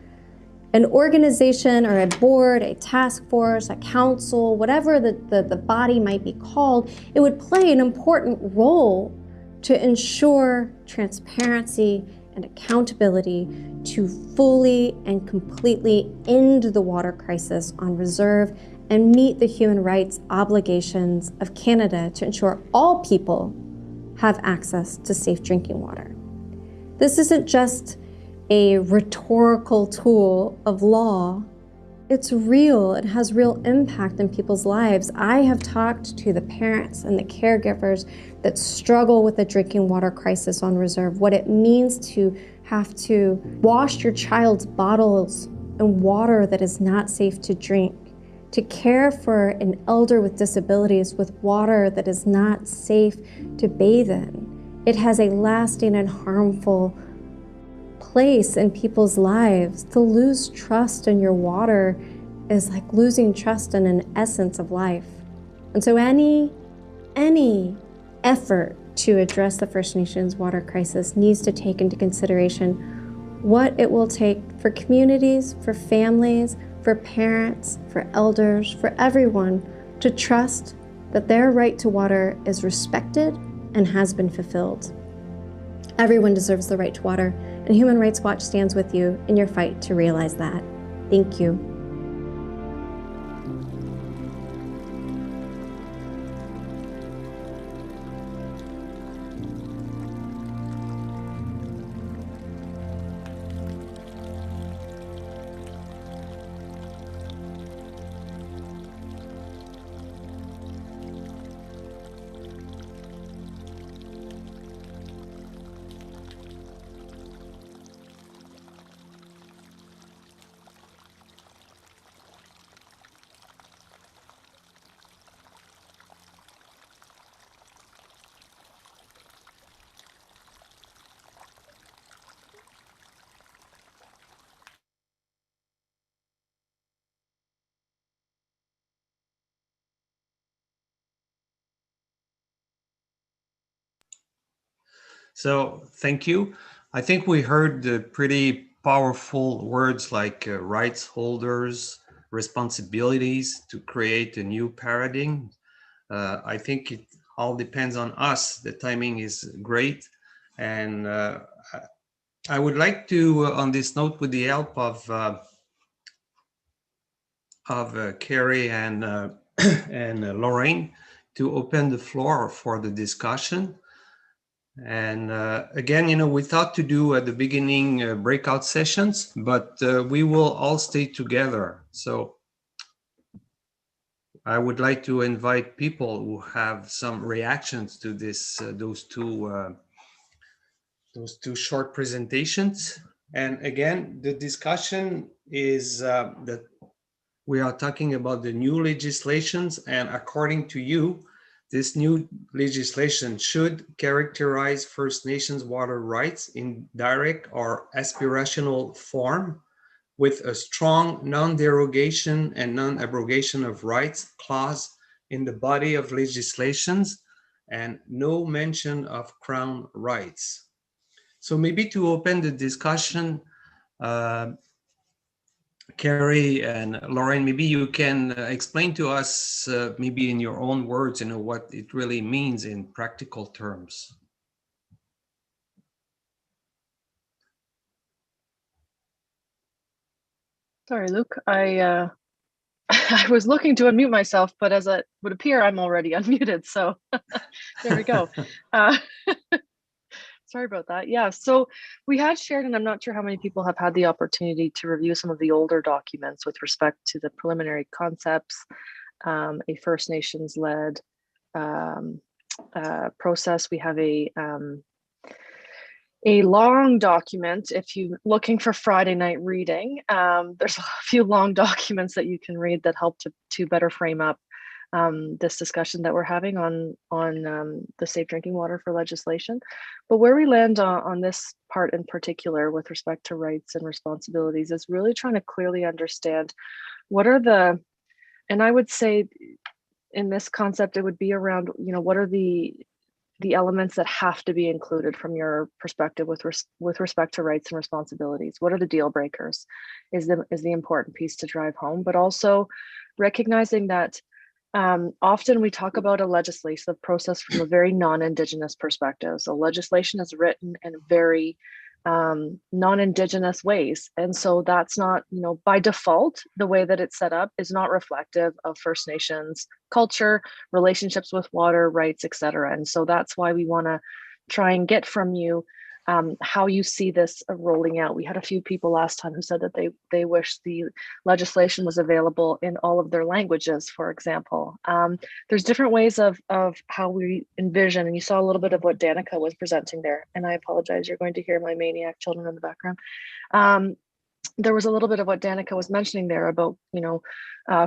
An organization or a board, a task force, a council, whatever the body might be called, it would play an important role to ensure transparency and accountability to fully and completely end the water crisis on reserve and meet the human rights obligations of Canada to ensure all people have access to safe drinking water. This isn't just a rhetorical tool of law. It's real. It has real impact in people's lives. I have talked to the parents and the caregivers that struggle with the drinking water crisis on reserve, what it means to have to wash your child's bottles in water that is not safe to drink, to care for an elder with disabilities with water that is not safe to bathe in. It has a lasting and harmful place in people's lives. To lose trust in your water is like losing trust in an essence of life. And so any effort to address the First Nations water crisis needs to take into consideration what it will take for communities, for families, for parents, for elders, for everyone to trust that their right to water is respected and has been fulfilled. Everyone deserves the right to water, and Human Rights Watch stands with you in your fight to realize that. Thank you. So thank you. I think we heard pretty powerful words like rights holders, responsibilities to create a new paradigm. I think it all depends on us. The timing is great. And I would like to, on this note, with the help of Carrie and, and Lorraine, to open the floor for the discussion. And again, we thought to do at the beginning breakout sessions, but we will all stay together. So I would like to invite people who have some reactions to this, those two short presentations. And again, the discussion is that we are talking about the new legislations, and according to you, this new legislation should characterize First Nations water rights in direct or aspirational form with a strong non-derogation and non-abrogation of rights clause in the body of legislations and no mention of Crown rights. So maybe to open the discussion, Carrie and Lauren, maybe you can explain to us, maybe in your own words, what it really means in practical terms. Sorry, Luke. I I was looking to unmute myself, but as it would appear, I'm already unmuted. So there we go. Sorry about that. Yeah, so we had shared, and I'm not sure how many people have had the opportunity to review some of the older documents with respect to the preliminary concepts, a First Nations led process. We have a long document. If you're looking for Friday night reading, there's a few long documents that you can read that help to better frame up this discussion that we're having on the safe drinking water for legislation. But where we land on this part in particular with respect to rights and responsibilities is really trying to clearly understand what are the, and I would say in this concept, it would be around, what are the elements that have to be included from your perspective with respect to rights and responsibilities. What are the deal breakers is the important piece to drive home, but also recognizing that often we talk about a legislative process from a very non-Indigenous perspective. So legislation is written in very non-Indigenous ways. And so that's not, by default, the way that it's set up is not reflective of First Nations culture, relationships with water, rights, et cetera. And so that's why we want to try and get from you how you see this rolling out. We had a few people last time who said that they wish the legislation was available in all of their languages, for example. There's different ways of how we envision, and you saw a little bit of what Danica was presenting there, and I apologize, you're going to hear my maniac children in the background. There was a little bit of what Danica was mentioning there about,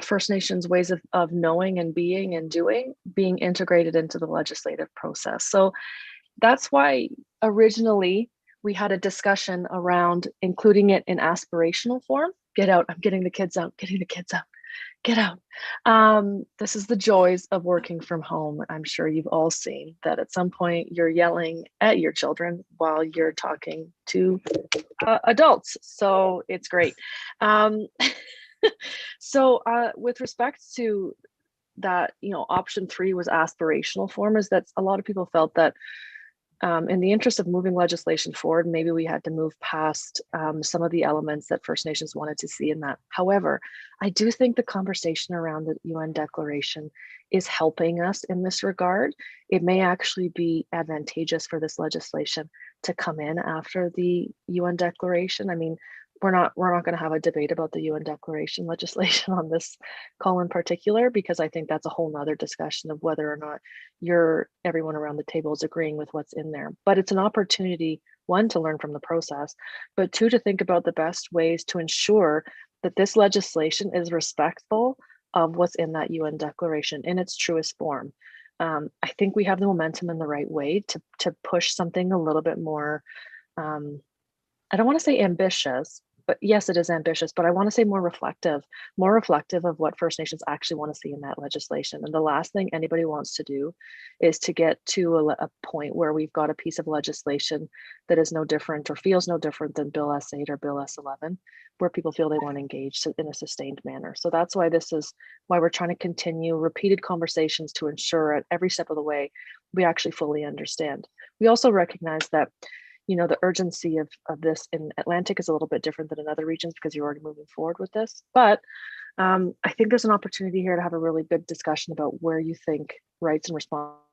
First Nations ways of knowing and being and doing, being integrated into the legislative process. So that's why originally we had a discussion around including it in aspirational form. Get out, I'm getting the kids out, get out. This is the joys of working from home. I'm sure you've all seen that at some point you're yelling at your children while you're talking to adults. So it's great. So with respect to that, option 3 was aspirational form, is that a lot of people felt that in the interest of moving legislation forward, maybe we had to move past some of the elements that First Nations wanted to see in that. However, I do think the conversation around the UN Declaration is helping us in this regard. It may actually be advantageous for this legislation to come in after the UN Declaration. I mean, we're not going to have a debate about the UN Declaration legislation on this call in particular, because I think that's a whole nother discussion of whether or not everyone around the table is agreeing with what's in there. But it's an opportunity, 1, to learn from the process, but 2, to think about the best ways to ensure that this legislation is respectful of what's in that UN Declaration in its truest form. I think we have the momentum in the right way to push something a little bit more, I don't want to say ambitious, but yes, it is ambitious, but I want to say more reflective of what First Nations actually want to see in that legislation. And the last thing anybody wants to do is to get to a point where we've got a piece of legislation that is no different or feels no different than Bill S8 or Bill S11, where people feel they weren't engaged in a sustained manner. So that's why we're trying to continue repeated conversations to ensure at every step of the way, we actually fully understand. We also recognize that the urgency of this in Atlantic is a little bit different than in other regions because you're already moving forward with this. But I think there's an opportunity here to have a really good discussion about where you think rights and responsibilities.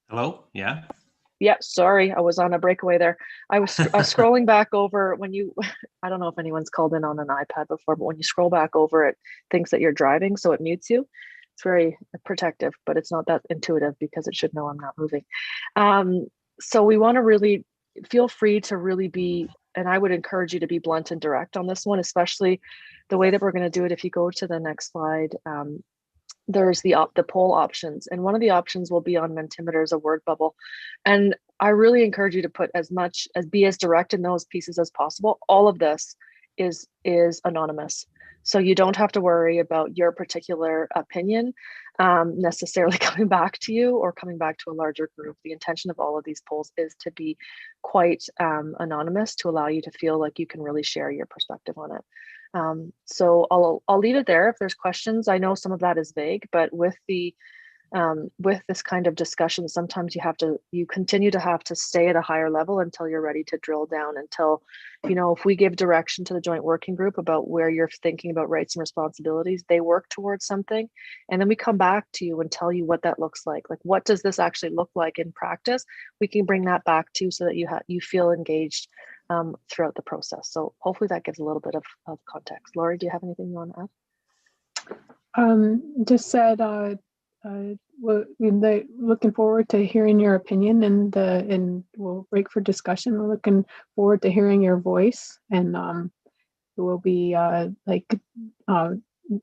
Hello? Yeah. Yeah, sorry, I was on a breakaway there. I was scrolling back over when you, I don't know if anyone's called in on an iPad before, but when you scroll back over, it thinks that you're driving, so it mutes you. It's very protective, but it's not that intuitive because it should know I'm not moving. So we want to really feel free to really be, and I would encourage you to be blunt and direct on this one, especially the way that we're going to do it. If you go to the next slide, there's the poll options, and one of the options will be on Mentimeter as a word bubble. And I really encourage you to put be as direct in those pieces as possible. All of this is anonymous, so you don't have to worry about your particular opinion necessarily coming back to you or coming back to a larger group. The intention of all of these polls is to be quite anonymous, to allow you to feel like you can really share your perspective on it. So I'll leave it there. If there's questions, I know some of that is vague, but with this kind of discussion, sometimes you continue to have to stay at a higher level until you're ready to drill down, until, if we give direction to the joint working group about where you're thinking about rights and responsibilities, they work towards something. And then we come back to you and tell you what that looks like. Like, what does this actually look like in practice? We can bring that back to you so that you feel engaged throughout the process. So hopefully that gives a little bit of context. Laurie, do you have anything you want to add? Just said, we're looking forward to hearing your opinion, and we'll break for discussion. We're looking forward to hearing your voice, and we'll be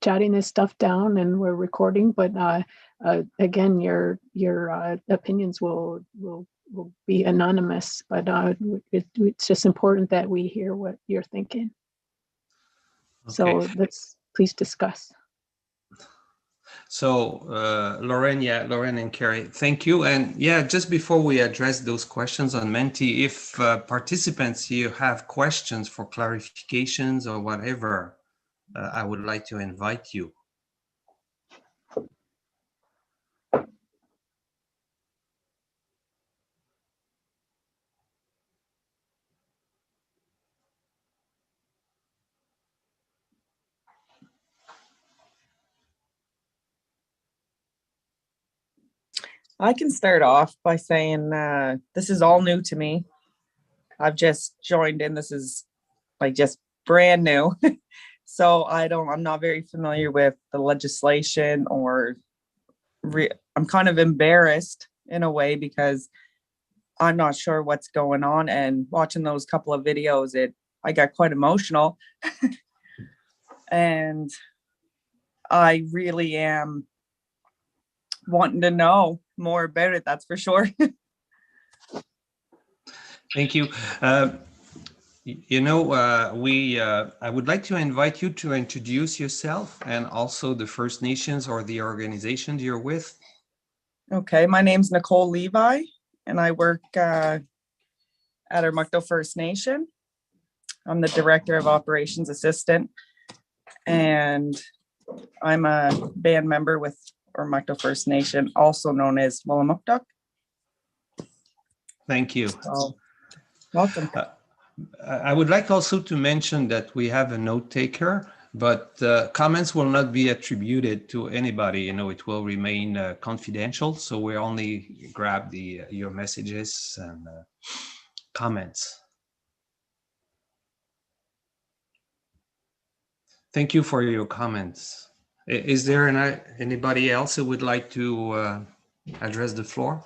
jotting this stuff down, and we're recording. But again, your opinions will be anonymous, but it's just important that we hear what you're thinking. Okay. So let's please discuss. So Lauren and Carrie, thank you. And yeah, just before we address those questions on Menti, if participants, you have questions for clarifications or whatever, I would like to invite you. I can start off by saying this is all new to me. I've just joined in. This is like just brand new. So I'm not very familiar with the legislation, or I'm kind of embarrassed in a way because I'm not sure what's going on. And watching those couple of videos, I got quite emotional. And I really am wanting to know more about it, that's for sure. Thank you. I would like to invite you to introduce yourself and also the First Nations or the organizations you're with. Okay, my name's Nicole Levi, and I work at Armukto First Nation. I'm the Director of Operations Assistant, and I'm a band member with Armukto First Nation, also known as Willamuktuk. Thank you. So, welcome. I would like also to mention that we have a note taker, but comments will not be attributed to anybody. It will remain confidential. So we only grab your messages and comments. Thank you for your comments. Is there anybody else who would like to address the floor?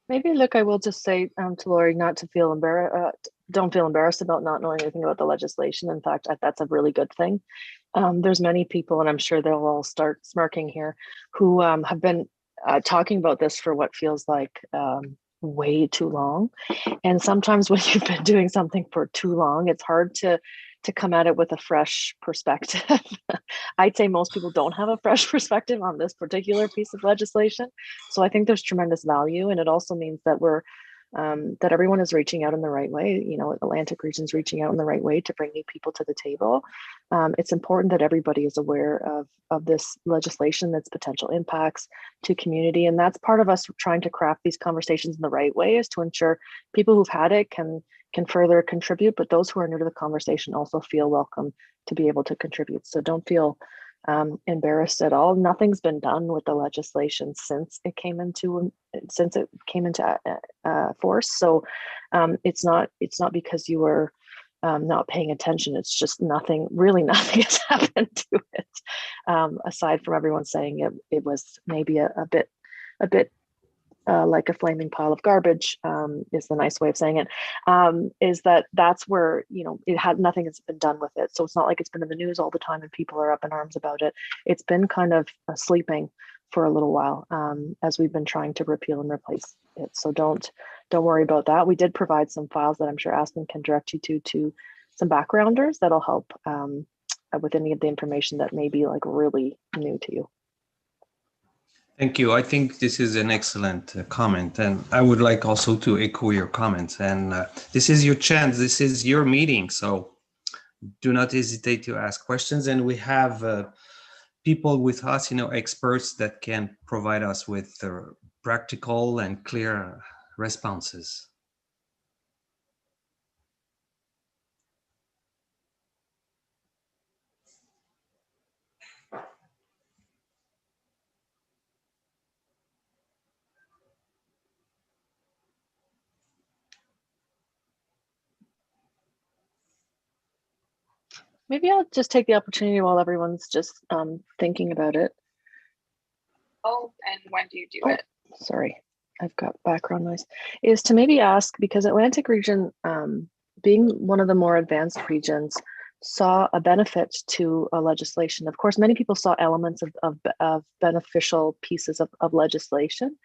Maybe, look, I will just say to Laurie not to feel embarrassed. Don't feel embarrassed about not knowing anything about the legislation. In fact, that's a really good thing. There's many people, and I'm sure they'll all start smirking here, who have been talking about this for what feels like way too long. And sometimes when you've been doing something for too long, it's hard to come at it with a fresh perspective. I'd say most people don't have a fresh perspective on this particular piece of legislation. So I think there's tremendous value. And it also means that we're that everyone is reaching out in the right way. You know, Atlantic Region's reaching out in the right way to bring new people to the table. It's important that everybody is aware of this legislation, its potential impacts to community. And that's part of us trying to craft these conversations in the right way, is to ensure people who've had it can further contribute, but those who are new to the conversation also feel welcome to be able to contribute. So don't feel embarrassed at all. Nothing's been done with the legislation since it came into force. So it's not because you were not paying attention. It's just nothing has happened to it, aside from everyone saying it was maybe a bit like a flaming pile of garbage, is the nice way of saying it. Is that's where, you know, nothing has been done with it. So it's not like it's been in the news all the time and people are up in arms about it. It's been kind of sleeping for a little while, as we've been trying to repeal and replace it. So don't worry about that. We did provide some files that I'm sure Aspen can direct you to some backgrounders that'll help with any of the information that may be like really new to you. Thank you. I think this is an excellent comment, and I would like also to echo your comments. And this is your chance. This is your meeting, so do not hesitate to ask questions. And we have people with us, you know, experts that can provide us with practical and clear responses. Maybe I'll just take the opportunity while everyone's just thinking about it. Oh, and when do you do it? Sorry, I've got background noise. Is to maybe ask, because Atlantic Region, being one of the more advanced regions, saw a benefit to a legislation. Of course, many people saw elements of beneficial pieces of legislation,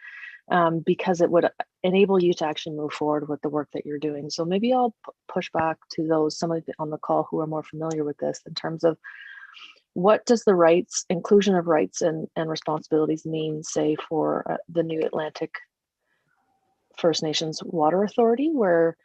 because it would enable you to actually move forward with the work that you're doing. So maybe I'll push back to somebody on the call who are more familiar with this in terms of what does the inclusion of rights and responsibilities mean, say, for the new Atlantic First Nations Water Authority, where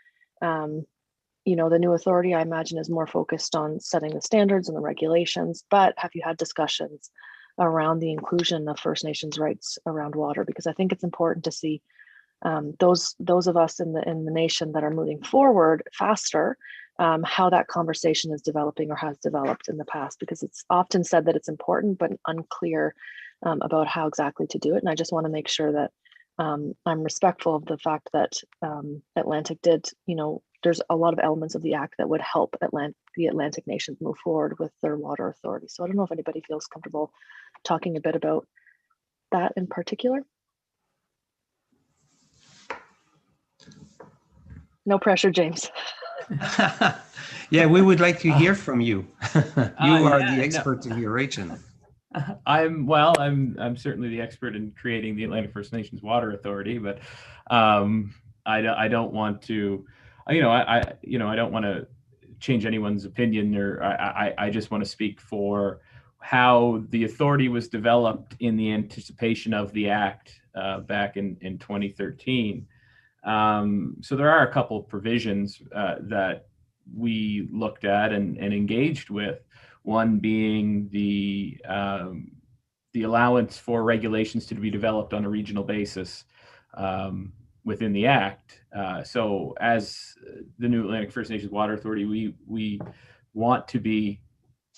you know, the new authority, I imagine, is more focused on setting the standards and the regulations, but have you had discussions around the inclusion of First Nations rights around water? Because I think it's important to see those of us in the nation that are moving forward faster, how that conversation is developing or has developed in the past, because it's often said that it's important, but unclear about how exactly to do it. And I just want to make sure that I'm respectful of the fact that Atlantic did, you know, there's a lot of elements of the act that would help the Atlantic nations move forward with their water authority. So I don't know if anybody feels comfortable talking a bit about that in particular. No pressure, James. Yeah, we would like to hear from you. You are the expert in your region. I'm certainly the expert in creating the Atlantic First Nations Water Authority, but I don't want to, I don't want to change anyone's opinion, or I just want to speak for how the authority was developed in the anticipation of the act back in 2013. So there are a couple of provisions that we looked at and engaged with. One being the allowance for regulations to be developed on a regional basis within the Act. So as the new Atlantic First Nations Water Authority, we want to be,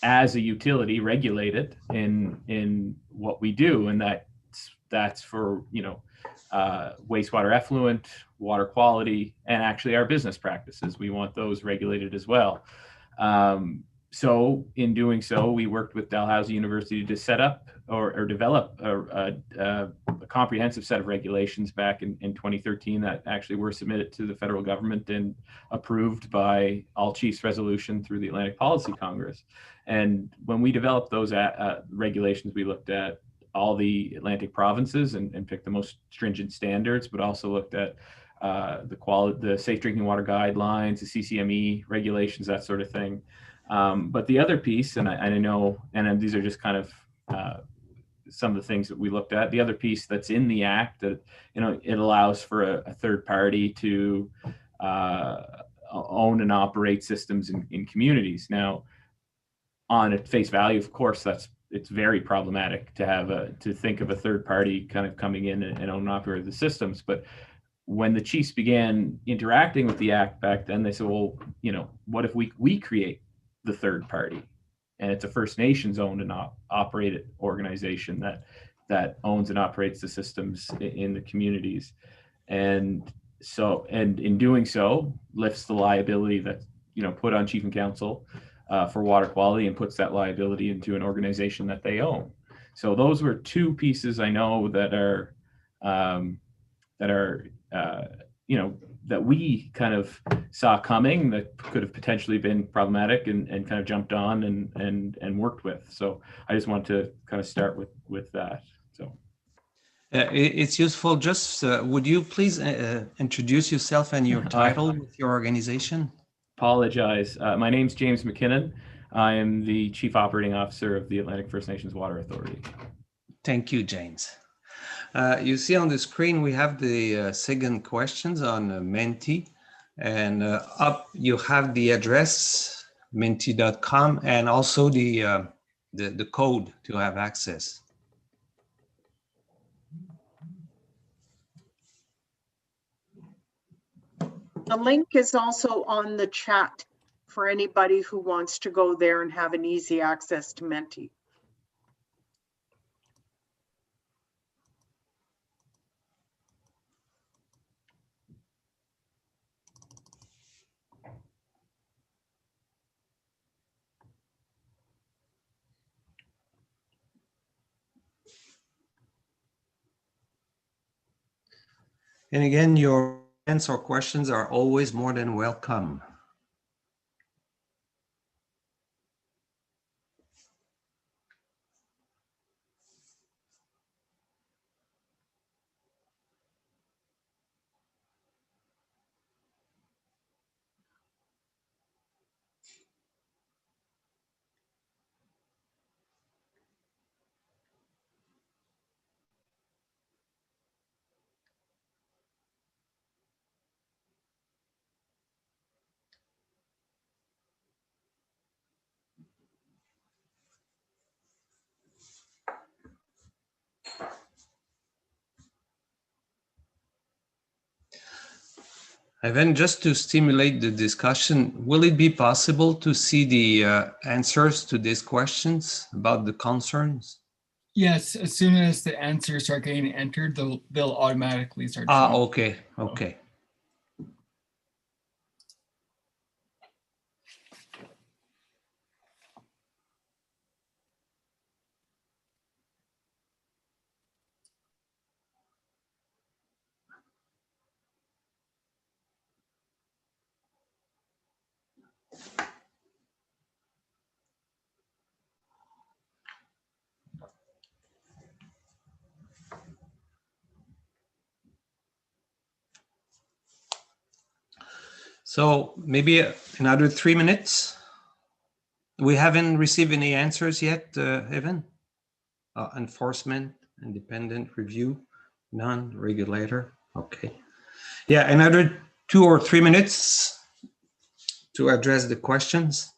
as a utility, regulated in what we do, and that's for, you know, wastewater effluent, water quality, and actually our business practices. We want those regulated as well. So in doing so, we worked with Dalhousie University to set up or develop a comprehensive set of regulations back in 2013 that actually were submitted to the federal government and approved by All Chiefs resolution through the Atlantic Policy Congress. And when we developed those regulations, we looked at all the Atlantic provinces and picked the most stringent standards, but also looked at the safe drinking water guidelines, the CCME regulations, that sort of thing. But the other piece, and I know, and these are just kind of some of the things that we looked at. The other piece that's in the act that, you know, it allows for a third party to own and operate systems in communities. Now, on at face value, of course, it's very problematic to have to think of a third party kind of coming in and own and operate the systems. But when the chiefs began interacting with the act back then, they said, well, you know, what if we create the third party, and it's a First Nations owned and operated organization that owns and operates the systems in the communities, and in doing so lifts the liability that, you know, put on chief and council for water quality, and puts that liability into an organization that they own. So those were two pieces I know that are you know, that we kind of saw coming, that could have potentially been problematic, and kind of jumped on and worked with. So I just want to kind of start with that. So it's useful. Just would you please introduce yourself and your title with your organization? Apologize. My name's James McKinnon. I am the Chief Operating Officer of the Atlantic First Nations Water Authority. Thank you, James. You see on the screen, we have the second questions on Menti, and up you have the address menti.com, and also the code to have access. The link is also on the chat for anybody who wants to go there and have an easy access to Menti. And again, your comments or questions are always more than welcome. And then, just to stimulate the discussion, will it be possible to see the answers to these questions about the concerns? Yes, as soon as the answers start getting entered, they'll automatically start showing. Okay. So maybe another 3 minutes. We haven't received any answers yet, Evan? Enforcement, independent review, none, regulator. Okay. Yeah, another 2 or 3 minutes to address the questions.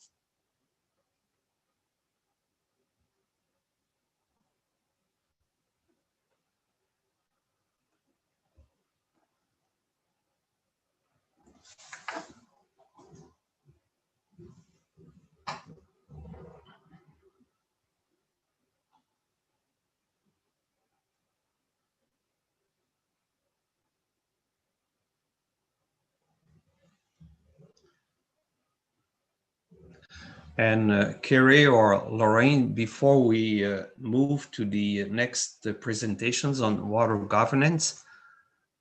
And Kerry or Lorraine, before we move to the next presentations on water governance,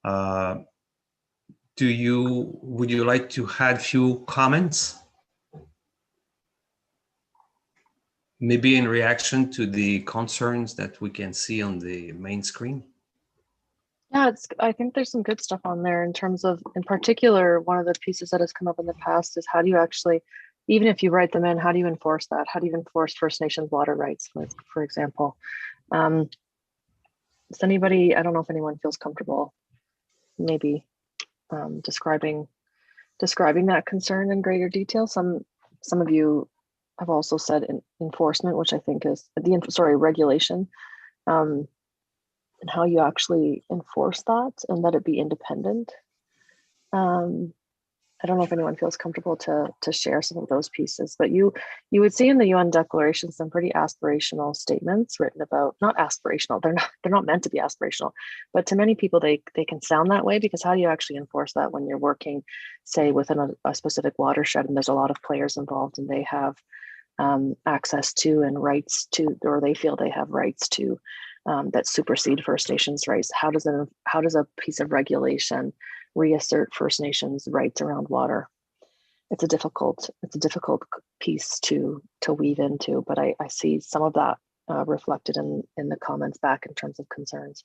would you like to add few comments? Maybe in reaction to the concerns that we can see on the main screen? Yeah, I think there's some good stuff on there in terms of, in particular, one of the pieces that has come up in the past is how do you actually, even if you write them in, how do you enforce that? How do you enforce First Nations water rights, for example? Does anybody, I don't know if anyone feels comfortable maybe describing that concern in greater detail. Some of you have also said enforcement, which I think is regulation, and how you actually enforce that and let it be independent. I don't know if anyone feels comfortable to share some of those pieces, but you would see in the UN Declaration some pretty aspirational statements written about, not aspirational, they're not meant to be aspirational, but to many people they can sound that way, because how do you actually enforce that when you're working, say, within a specific watershed and there's a lot of players involved and they have access to and rights to, or they feel they have rights to that supersede First Nations rights? How does a piece of regulation reassert First Nations rights around water? It's a difficult piece to weave into, but I see some of that reflected in the comments back in terms of concerns.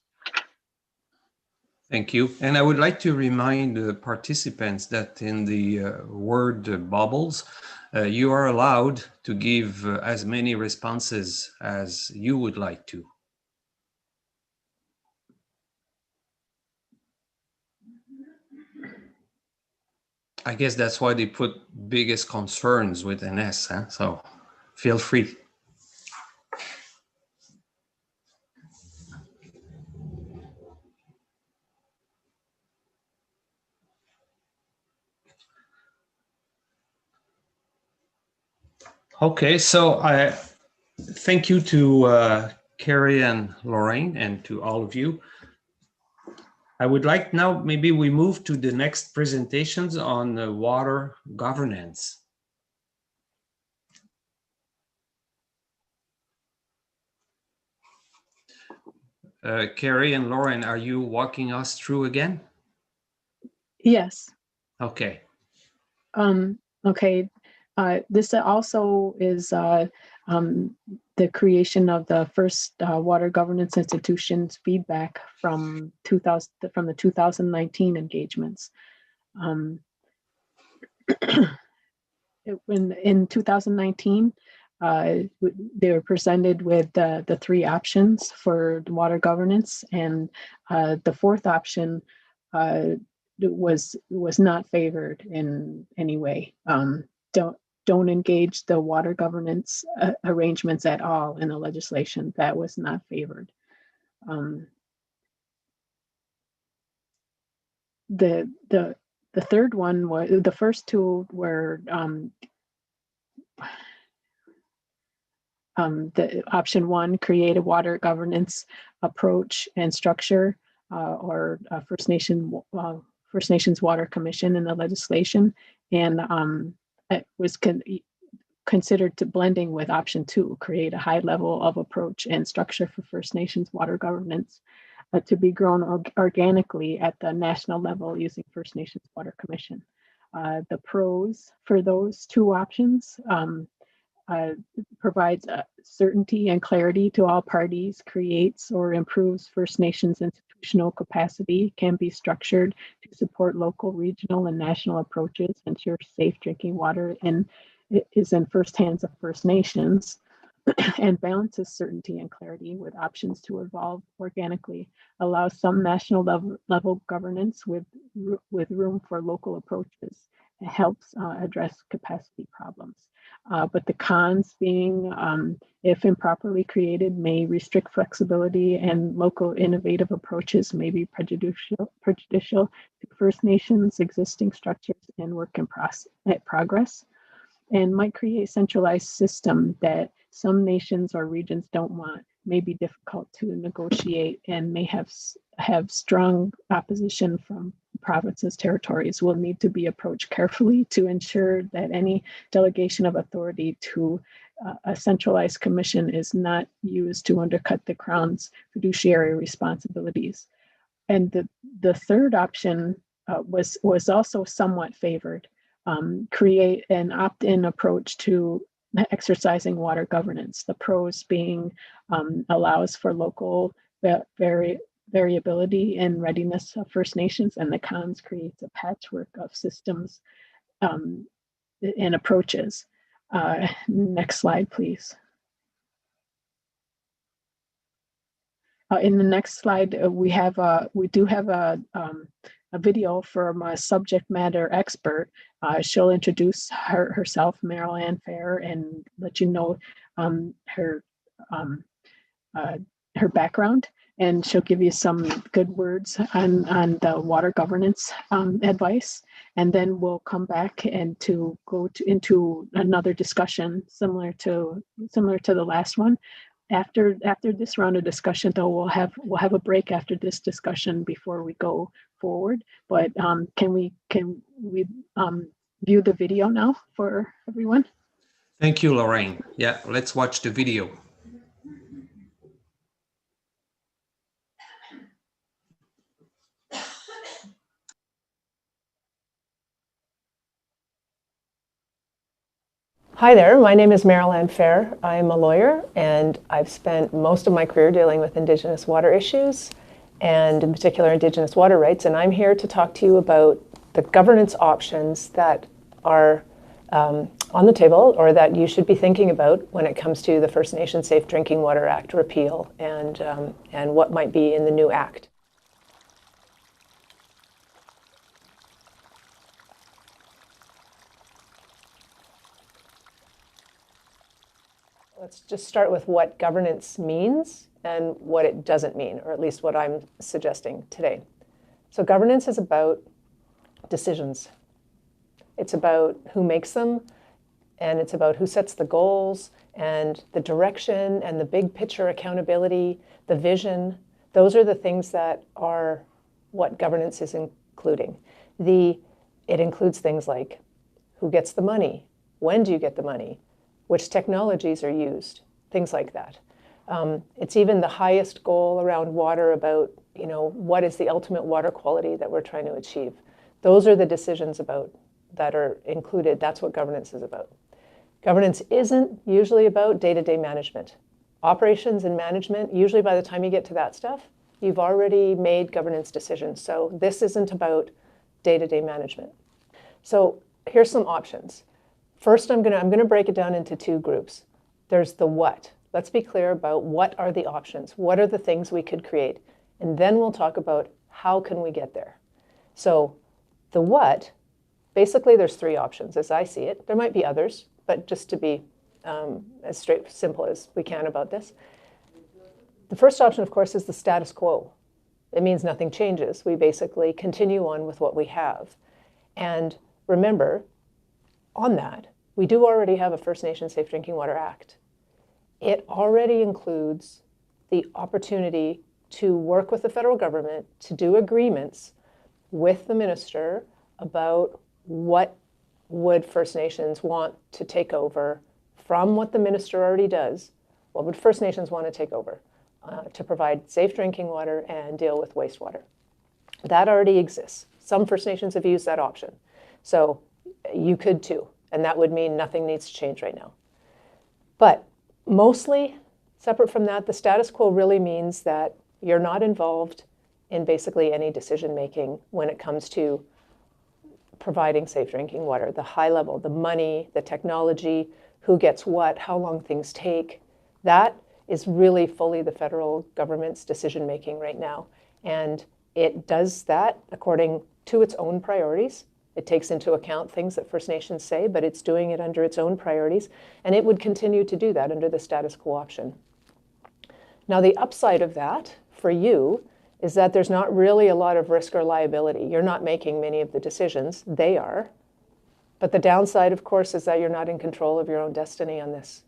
Thank you. And I would like to remind the participants that in the word bubbles, you are allowed to give as many responses as you would like to. I guess that's why they put biggest concerns with an S, huh? So feel free. Okay, so I thank you to Carrie and Lorraine and to all of you. I would like now, maybe we move to the next presentations on water governance. Carrie and Lauren, are you walking us through again? Yes. Okay. Okay. This also is the creation of the first water governance institutions feedback from the 2019 engagements. In 2019, they were presented with the three options for the water governance, and the fourth option was not favored in any way. Don't engage the water governance arrangements at all in the legislation. That was not favored. The third one was, the first two were the option one, create a water governance approach and structure, or First Nations Water Commission in the legislation, and it was considered to blending with option two, create a high level of approach and structure for First Nations water governance to be grown organically at the national level using First Nations Water Commission. The pros for those two options: provides certainty and clarity to all parties, creates or improves First Nations institutional capacity, can be structured to support local, regional, and national approaches, ensure safe drinking water, and is in first hands of First Nations, and balances certainty and clarity with options to evolve organically, allows some national level governance with room for local approaches. It helps address capacity problems. But the cons being, if improperly created, may restrict flexibility, and local innovative approaches may be prejudicial to First Nations existing structures and work in progress, and might create centralized system that some nations or regions don't want, may be difficult to negotiate, and may have strong opposition from provinces, territories. Will need to be approached carefully to ensure that any delegation of authority to a centralized commission is not used to undercut the Crown's fiduciary responsibilities. And the third option was also somewhat favored. Create an opt-in approach to exercising water governance. The pros being allows for local variability and readiness of First Nations, and the cons creates a patchwork of systems and approaches. Next slide, please. In the next slide, we do have a video from a subject matter expert. She'll introduce herself, Meryl Ann Fair, and let you know her her background, and she'll give you some good words on the water governance advice. And then we'll come back and to go into another discussion similar to the last one. After this round of discussion, though, we'll have a break after this discussion before we go forward. But can we view the video now for everyone? Thank you, Lorraine. Yeah, let's watch the video. Hi there, my name is Meryl Ann Fair. I'm a lawyer, and I've spent most of my career dealing with Indigenous water issues, and in particular Indigenous water rights, and I'm here to talk to you about the governance options that are on the table, or that you should be thinking about when it comes to the First Nations Safe Drinking Water Act repeal and what might be in the new act. Let's just start with what governance means and what it doesn't mean, or at least what I'm suggesting today. So governance is about decisions. It's about who makes them, and it's about who sets the goals and the direction and the big picture accountability, the vision. Those are the things that are what governance is including. It includes things like who gets the money, when do you get the money, which technologies are used, things like that. It's even the highest goal around water about, what is the ultimate water quality that we're trying to achieve. Those are the decisions that are included. That's what governance is about. Governance isn't usually about day-to-day management. Operations and management, usually by the time you get to that stuff, you've already made governance decisions. So this isn't about day-to-day management. So here's some options. First, I'm gonna break it down into two groups. There's the what. Let's be clear about what are the options. What are the things we could create? And then we'll talk about how can we get there. So the what, basically there's three options as I see it. There might be others, but just to be as simple as we can about this. The first option, of course, is the status quo. It means nothing changes. We basically continue on with what we have. And remember, on that, we do already have a First Nations Safe Drinking Water Act. It already includes the opportunity to work with the federal government to do agreements with the minister about what would First Nations want to take over from what the minister already does. What would First Nations want to take over to provide safe drinking water and deal with wastewater? That already exists. Some First Nations have used that option. So you could too. And that would mean nothing needs to change right now. But mostly, separate from that, the status quo really means that you're not involved in basically any decision-making when it comes to providing safe drinking water. The high level, the money, the technology, who gets what, how long things take, that is really fully the federal government's decision-making right now. And it does that according to its own priorities. It takes into account things that First Nations say, but it's doing it under its own priorities, and it would continue to do that under the status quo option. Now, the upside of that for you is that there's not really a lot of risk or liability. You're not making many of the decisions, they are. But the downside, of course, is that you're not in control of your own destiny on this.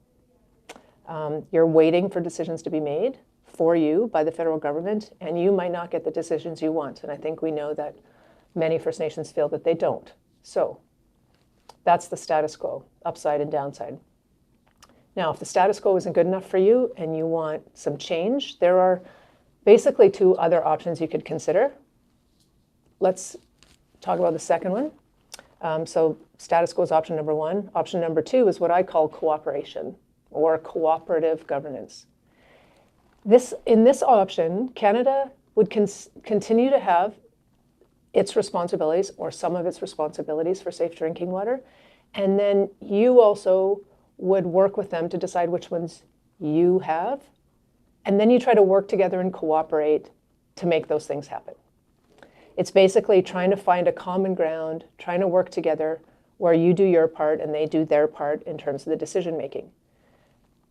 You're waiting for decisions to be made for you by the federal government, and you might not get the decisions you want. And I think we know that many First Nations feel that they don't. So that's the status quo, upside and downside. Now, if the status quo isn't good enough for you and you want some change, there are basically two other options you could consider. Let's talk about the second one. So status quo is option number one. Option number two is what I call cooperation or cooperative governance. In this option, Canada would continue to have its responsibilities or some of its responsibilities for safe drinking water. And then you also would work with them to decide which ones you have And then you try to work together and cooperate to make those things happen. It's basically trying to find a common ground, trying to work together where you do your part and they do their part in terms of the decision making.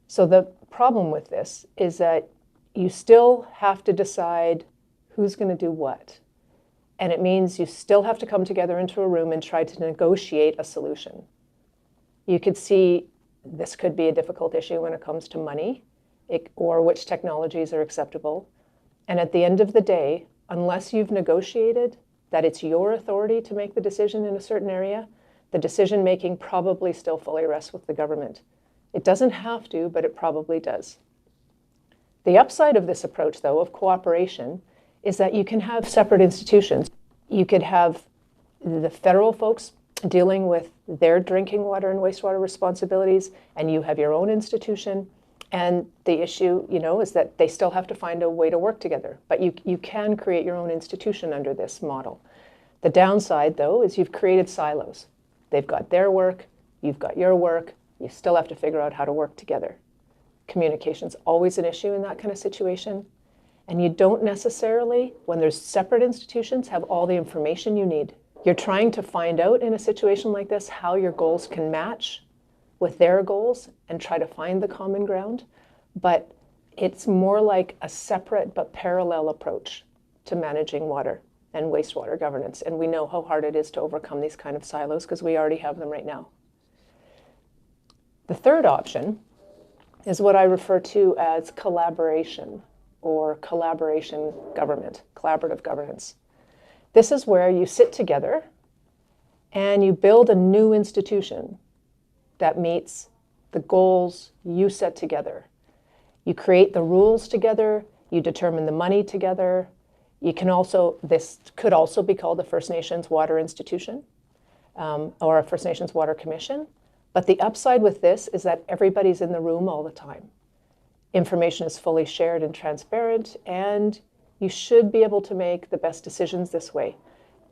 So the problem with this is that you still have to decide who's going to do what. And it means you still have to come together into a room and try to negotiate a solution. You could see this could be a difficult issue when it comes to money or which technologies are acceptable. And at the end of the day, unless you've negotiated that it's your authority to make the decision in a certain area, the decision making probably still fully rests with the government. It doesn't have to, but it probably does. The upside of this approach, though, of cooperation, is that you can have separate institutions. You could have the federal folks dealing with their drinking water and wastewater responsibilities, and you have your own institution. And the issue, is that they still have to find a way to work together. But you can create your own institution under this model. The downside, though, is you've created silos. They've got their work, you've got your work, you still have to figure out how to work together. Communication's always an issue in that kind of situation. And you don't necessarily, when there's separate institutions, have all the information you need. You're trying to find out in a situation like this how your goals can match with their goals and try to find the common ground. But it's more like a separate but parallel approach to managing water and wastewater governance. And we know how hard it is to overcome these kind of silos because we already have them right now. The third option is what I refer to as collaboration or collaboration government, collaborative governance. This is where you sit together and you build a new institution that meets the goals you set together. You create the rules together, you determine the money together. This could also be called a First Nations Water Institution or a First Nations Water Commission. But the upside with this is that everybody's in the room all the time. Information is fully shared and transparent, and you should be able to make the best decisions this way.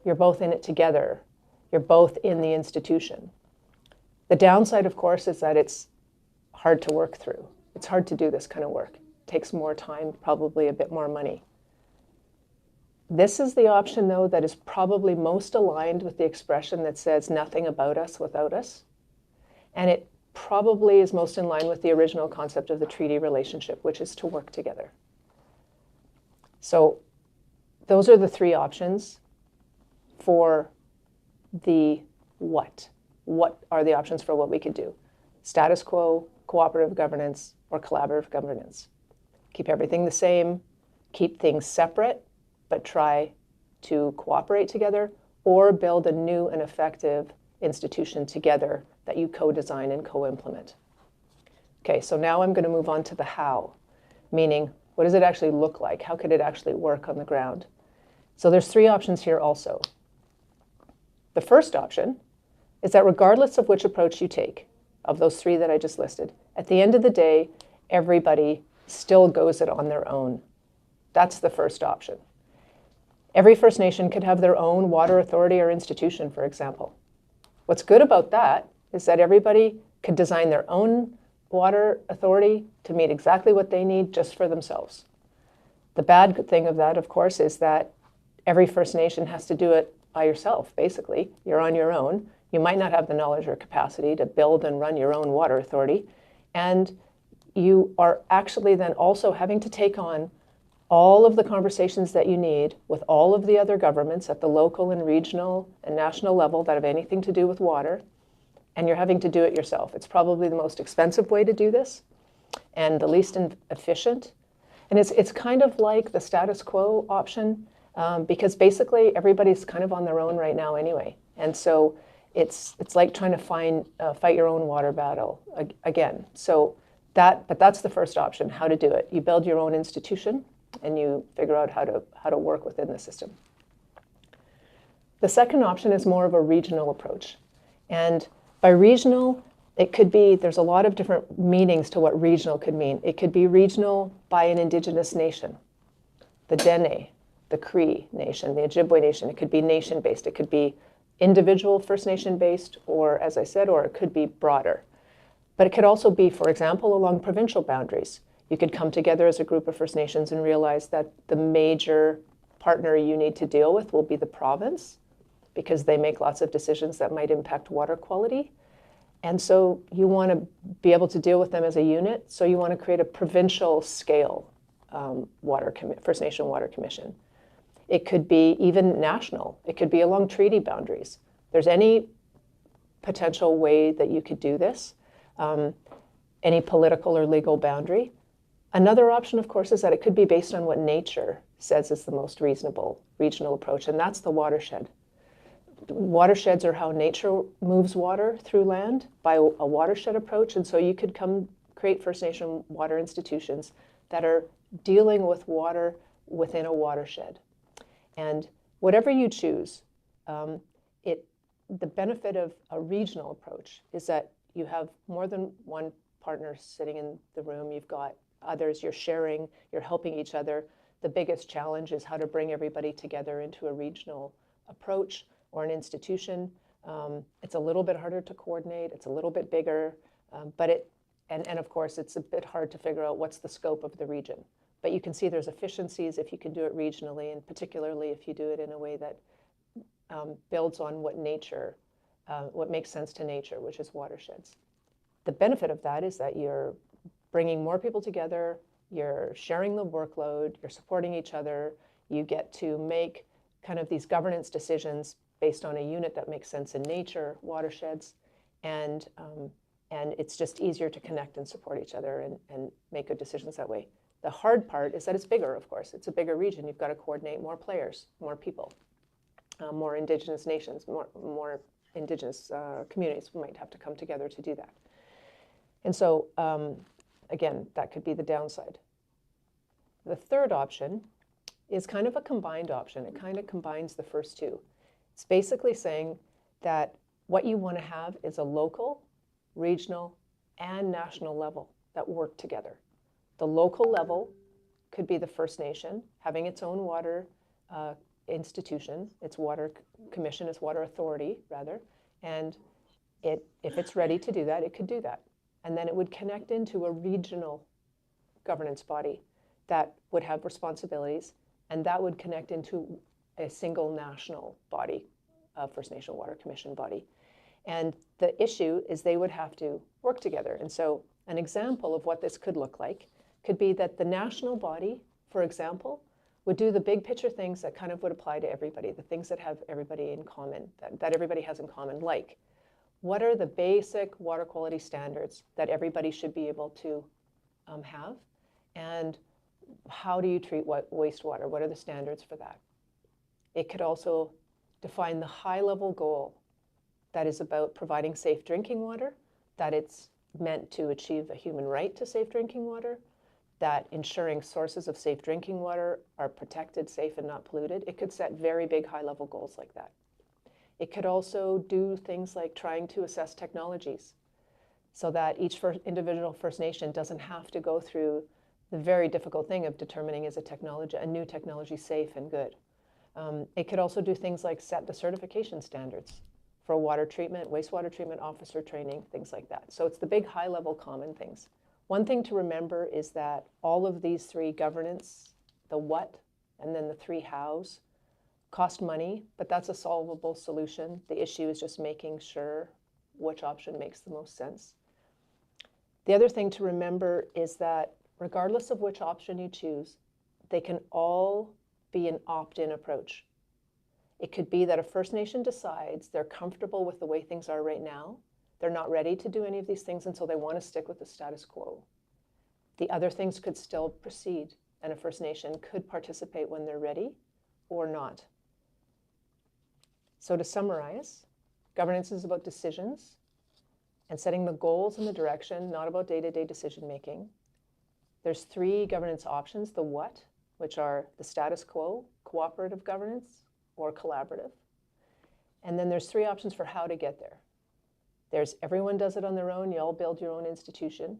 You're both in it together. You're both in the institution. The downside, of course, is that it's hard to work through. It's hard to do this kind of work. It takes more time, probably a bit more money. This is the option, though, that is probably most aligned with the expression that says nothing about us without us. And it probably is most in line with the original concept of the treaty relationship, which is to work together. So those are the three options for the what. What are the options for what we could do? Status quo, cooperative governance, or collaborative governance. Keep everything the same, keep things separate, but try to cooperate together, or build a new and effective institution together that you co-design and co-implement. Okay, so now I'm going to move on to the how, meaning what does it actually look like? How could it actually work on the ground? So there's three options here also. The first option is that regardless of which approach you take, of those three that I just listed, at the end of the day, everybody still goes it on their own. That's the first option. Every First Nation could have their own water authority or institution, for example. What's good about that is that everybody could design their own water authority to meet exactly what they need just for themselves. The bad thing of that, of course, is that every First Nation has to do it by yourself, basically. You're on your own. You might not have the knowledge or capacity to build and run your own water authority. And you are actually then also having to take on all of the conversations that you need with all of the other governments at the local and regional and national level that have anything to do with water, and you're having to do it yourself. It's probably the most expensive way to do this and the least efficient. And it's kind of like the status quo option because basically everybody's kind of on their own right now anyway. And so it's like trying to fight your own water battle again. But that's the first option, how to do it. You build your own institution and you figure out how to work within the system. The second option is more of a regional approach. And by regional, it could be, there's a lot of different meanings to what regional could mean. It could be regional by an Indigenous nation, the Dene, the Cree Nation, the Ojibwe Nation. It could be nation-based. It could be individual First Nation-based, or as I said, or it could be broader. But it could also be, for example, along provincial boundaries. You could come together as a group of First Nations and realize that the major partner you need to deal with will be the province, because they make lots of decisions that might impact water quality. And so you want to be able to deal with them as a unit. So you want to create a provincial scale First Nation Water Commission. It could be even national. It could be along treaty boundaries. There's any potential way that you could do this, any political or legal boundary. Another option, of course, is that it could be based on what nature says is the most reasonable regional approach, and that's the watershed. Watersheds are how nature moves water through land by a watershed approach, and so you could come create First Nation water institutions that are dealing with water within a watershed. And whatever you choose, the benefit of a regional approach is that you have more than one partner sitting in the room. You've got others, you're sharing, you're helping each other. The biggest challenge is how to bring everybody together into a regional approach or an institution. It's a little bit harder to coordinate, it's a little bit bigger, and of course it's a bit hard to figure out what's the scope of the region. But you can see there's efficiencies if you can do it regionally, and particularly if you do it in a way that builds on what makes sense to nature, which is watersheds. The benefit of that is that you're bringing more people together, you're sharing the workload, you're supporting each other, you get to make kind of these governance decisions based on a unit that makes sense in nature, watersheds, and it's just easier to connect and support each other and make good decisions that way. The hard part is that it's bigger, of course. It's a bigger region. You've got to coordinate more players, more people, more Indigenous nations, more Indigenous communities might have to come together to do that. And so, again, that could be the downside. The third option is kind of a combined option. It kind of combines the first two. It's basically saying that what you want to have is a local, regional, and national level that work together. The local level could be the First Nation having its own water institution, its water commission, its water authority, rather, and if it's ready to do that, it could do that. And then it would connect into a regional governance body that would have responsibilities, and that would connect into a single national body, a First Nation Water Commission body. And the issue is they would have to work together. And so an example of what this could look like could be that the national body, for example, would do the big picture things that kind of would apply to everybody, the things that have everybody in common, that everybody has in common, like what are the basic water quality standards that everybody should be able to have? And how do you treat wastewater? What are the standards for that? It could also define the high-level goal that is about providing safe drinking water, that it's meant to achieve a human right to safe drinking water, that ensuring sources of safe drinking water are protected, safe, and not polluted. It could set very big high-level goals like that. It could also do things like trying to assess technologies so that each individual First Nation doesn't have to go through the very difficult thing of determining is a new technology safe and good. It could also do things like set the certification standards for water treatment, wastewater treatment officer training, things like that. So it's the big high-level common things. One thing to remember is that all of these three governance, the what, and then the three hows, cost money, but that's a solvable solution. The issue is just making sure which option makes the most sense. The other thing to remember is that regardless of which option you choose, they can all be an opt-in approach. It could be that a First Nation decides they're comfortable with the way things are right now. They're not ready to do any of these things, and so they want to stick with the status quo. The other things could still proceed, and a First Nation could participate when they're ready or not. So to summarize, governance is about decisions and setting the goals and the direction, not about day-to-day decision-making. There's three governance options, the what, which are the status quo, cooperative governance, or collaborative. And then there's three options for how to get there. There's everyone does it on their own, you all build your own institution.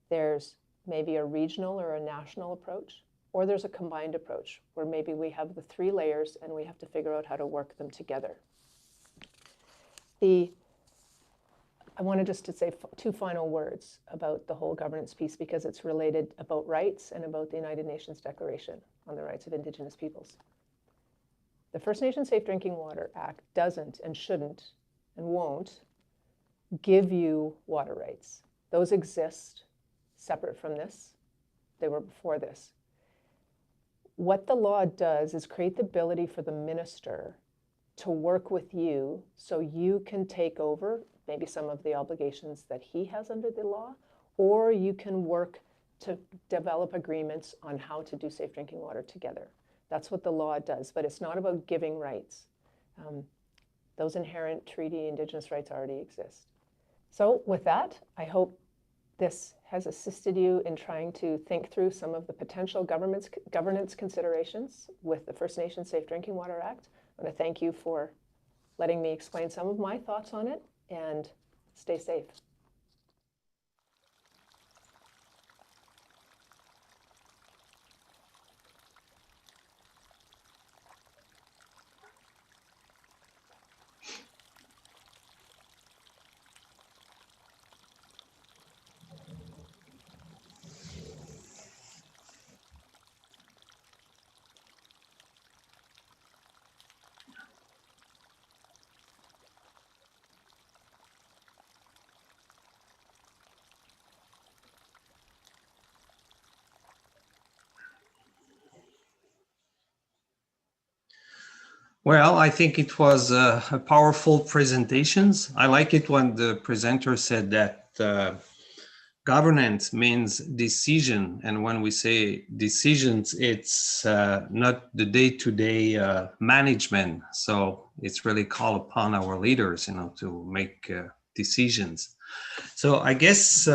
There's maybe a regional or a national approach, or there's a combined approach where maybe we have the three layers and we have to figure out how to work them together. The I wanted just to say two final words about the whole governance piece, because it's related about rights and about the United Nations Declaration on the Rights of Indigenous Peoples. The First Nations Safe Drinking Water Act doesn't and shouldn't and won't give you water rights. Those exist separate from this. They were before this. What the law does is create the ability for the minister to work with you so you can take over maybe some of the obligations that he has under the law, or you can work to develop agreements on how to do safe drinking water together. That's what the law does, but it's not about giving rights. Those inherent treaty Indigenous rights already exist. So with that, I hope this has assisted you in trying to think through some of the potential governance considerations with the First Nations Safe Drinking Water Act. I want to thank you for letting me explain some of my thoughts on it, and stay safe. Well, I think it was a powerful presentations. I like it when the presenter said that governance means decision. And when we say decisions, it's not the day-to-day management. So it's really called upon our leaders, to make decisions. So I guess,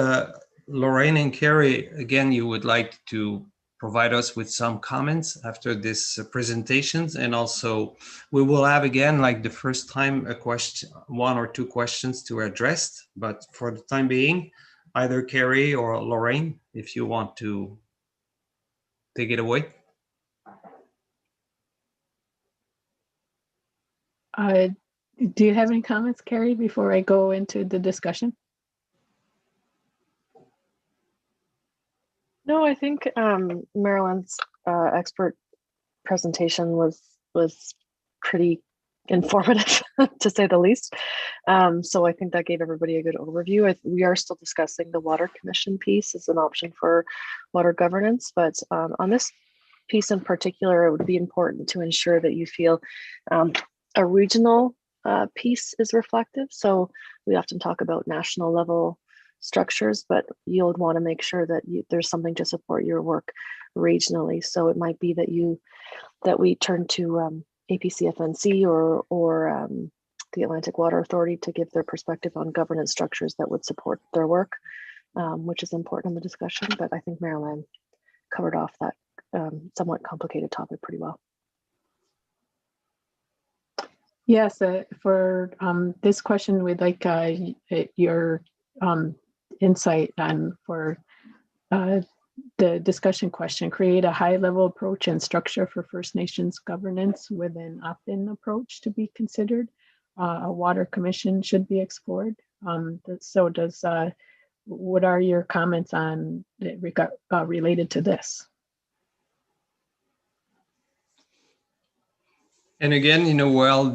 Lorraine and Carrie, again, you would like to provide us with some comments after this presentations, and also we will have again, like the first time, a question, one or two questions to address. But for the time being, either Carrie or Lorraine, if you want to take it away. Do you have any comments, Carrie, before I go into the discussion? No, I think Marilyn's expert presentation was pretty informative, to say the least. So I think that gave everybody a good overview. We are still discussing the Water Commission piece as an option for water governance, but on this piece in particular, it would be important to ensure that you feel a regional piece is reflective. So we often talk about national level structures, but you'll want to make sure that there's something to support your work regionally. So it might be that we turn to APCFNC or the Atlantic Water Authority to give their perspective on governance structures that would support their work, which is important in the discussion. But I think Marilyn covered off that somewhat complicated topic pretty well. Yes, for this question, we'd like your insight on for the discussion question. Create a high-level approach and structure for First Nations governance with an opt-in approach to be considered. A water commission should be explored. So what are your comments on related to this? And again, while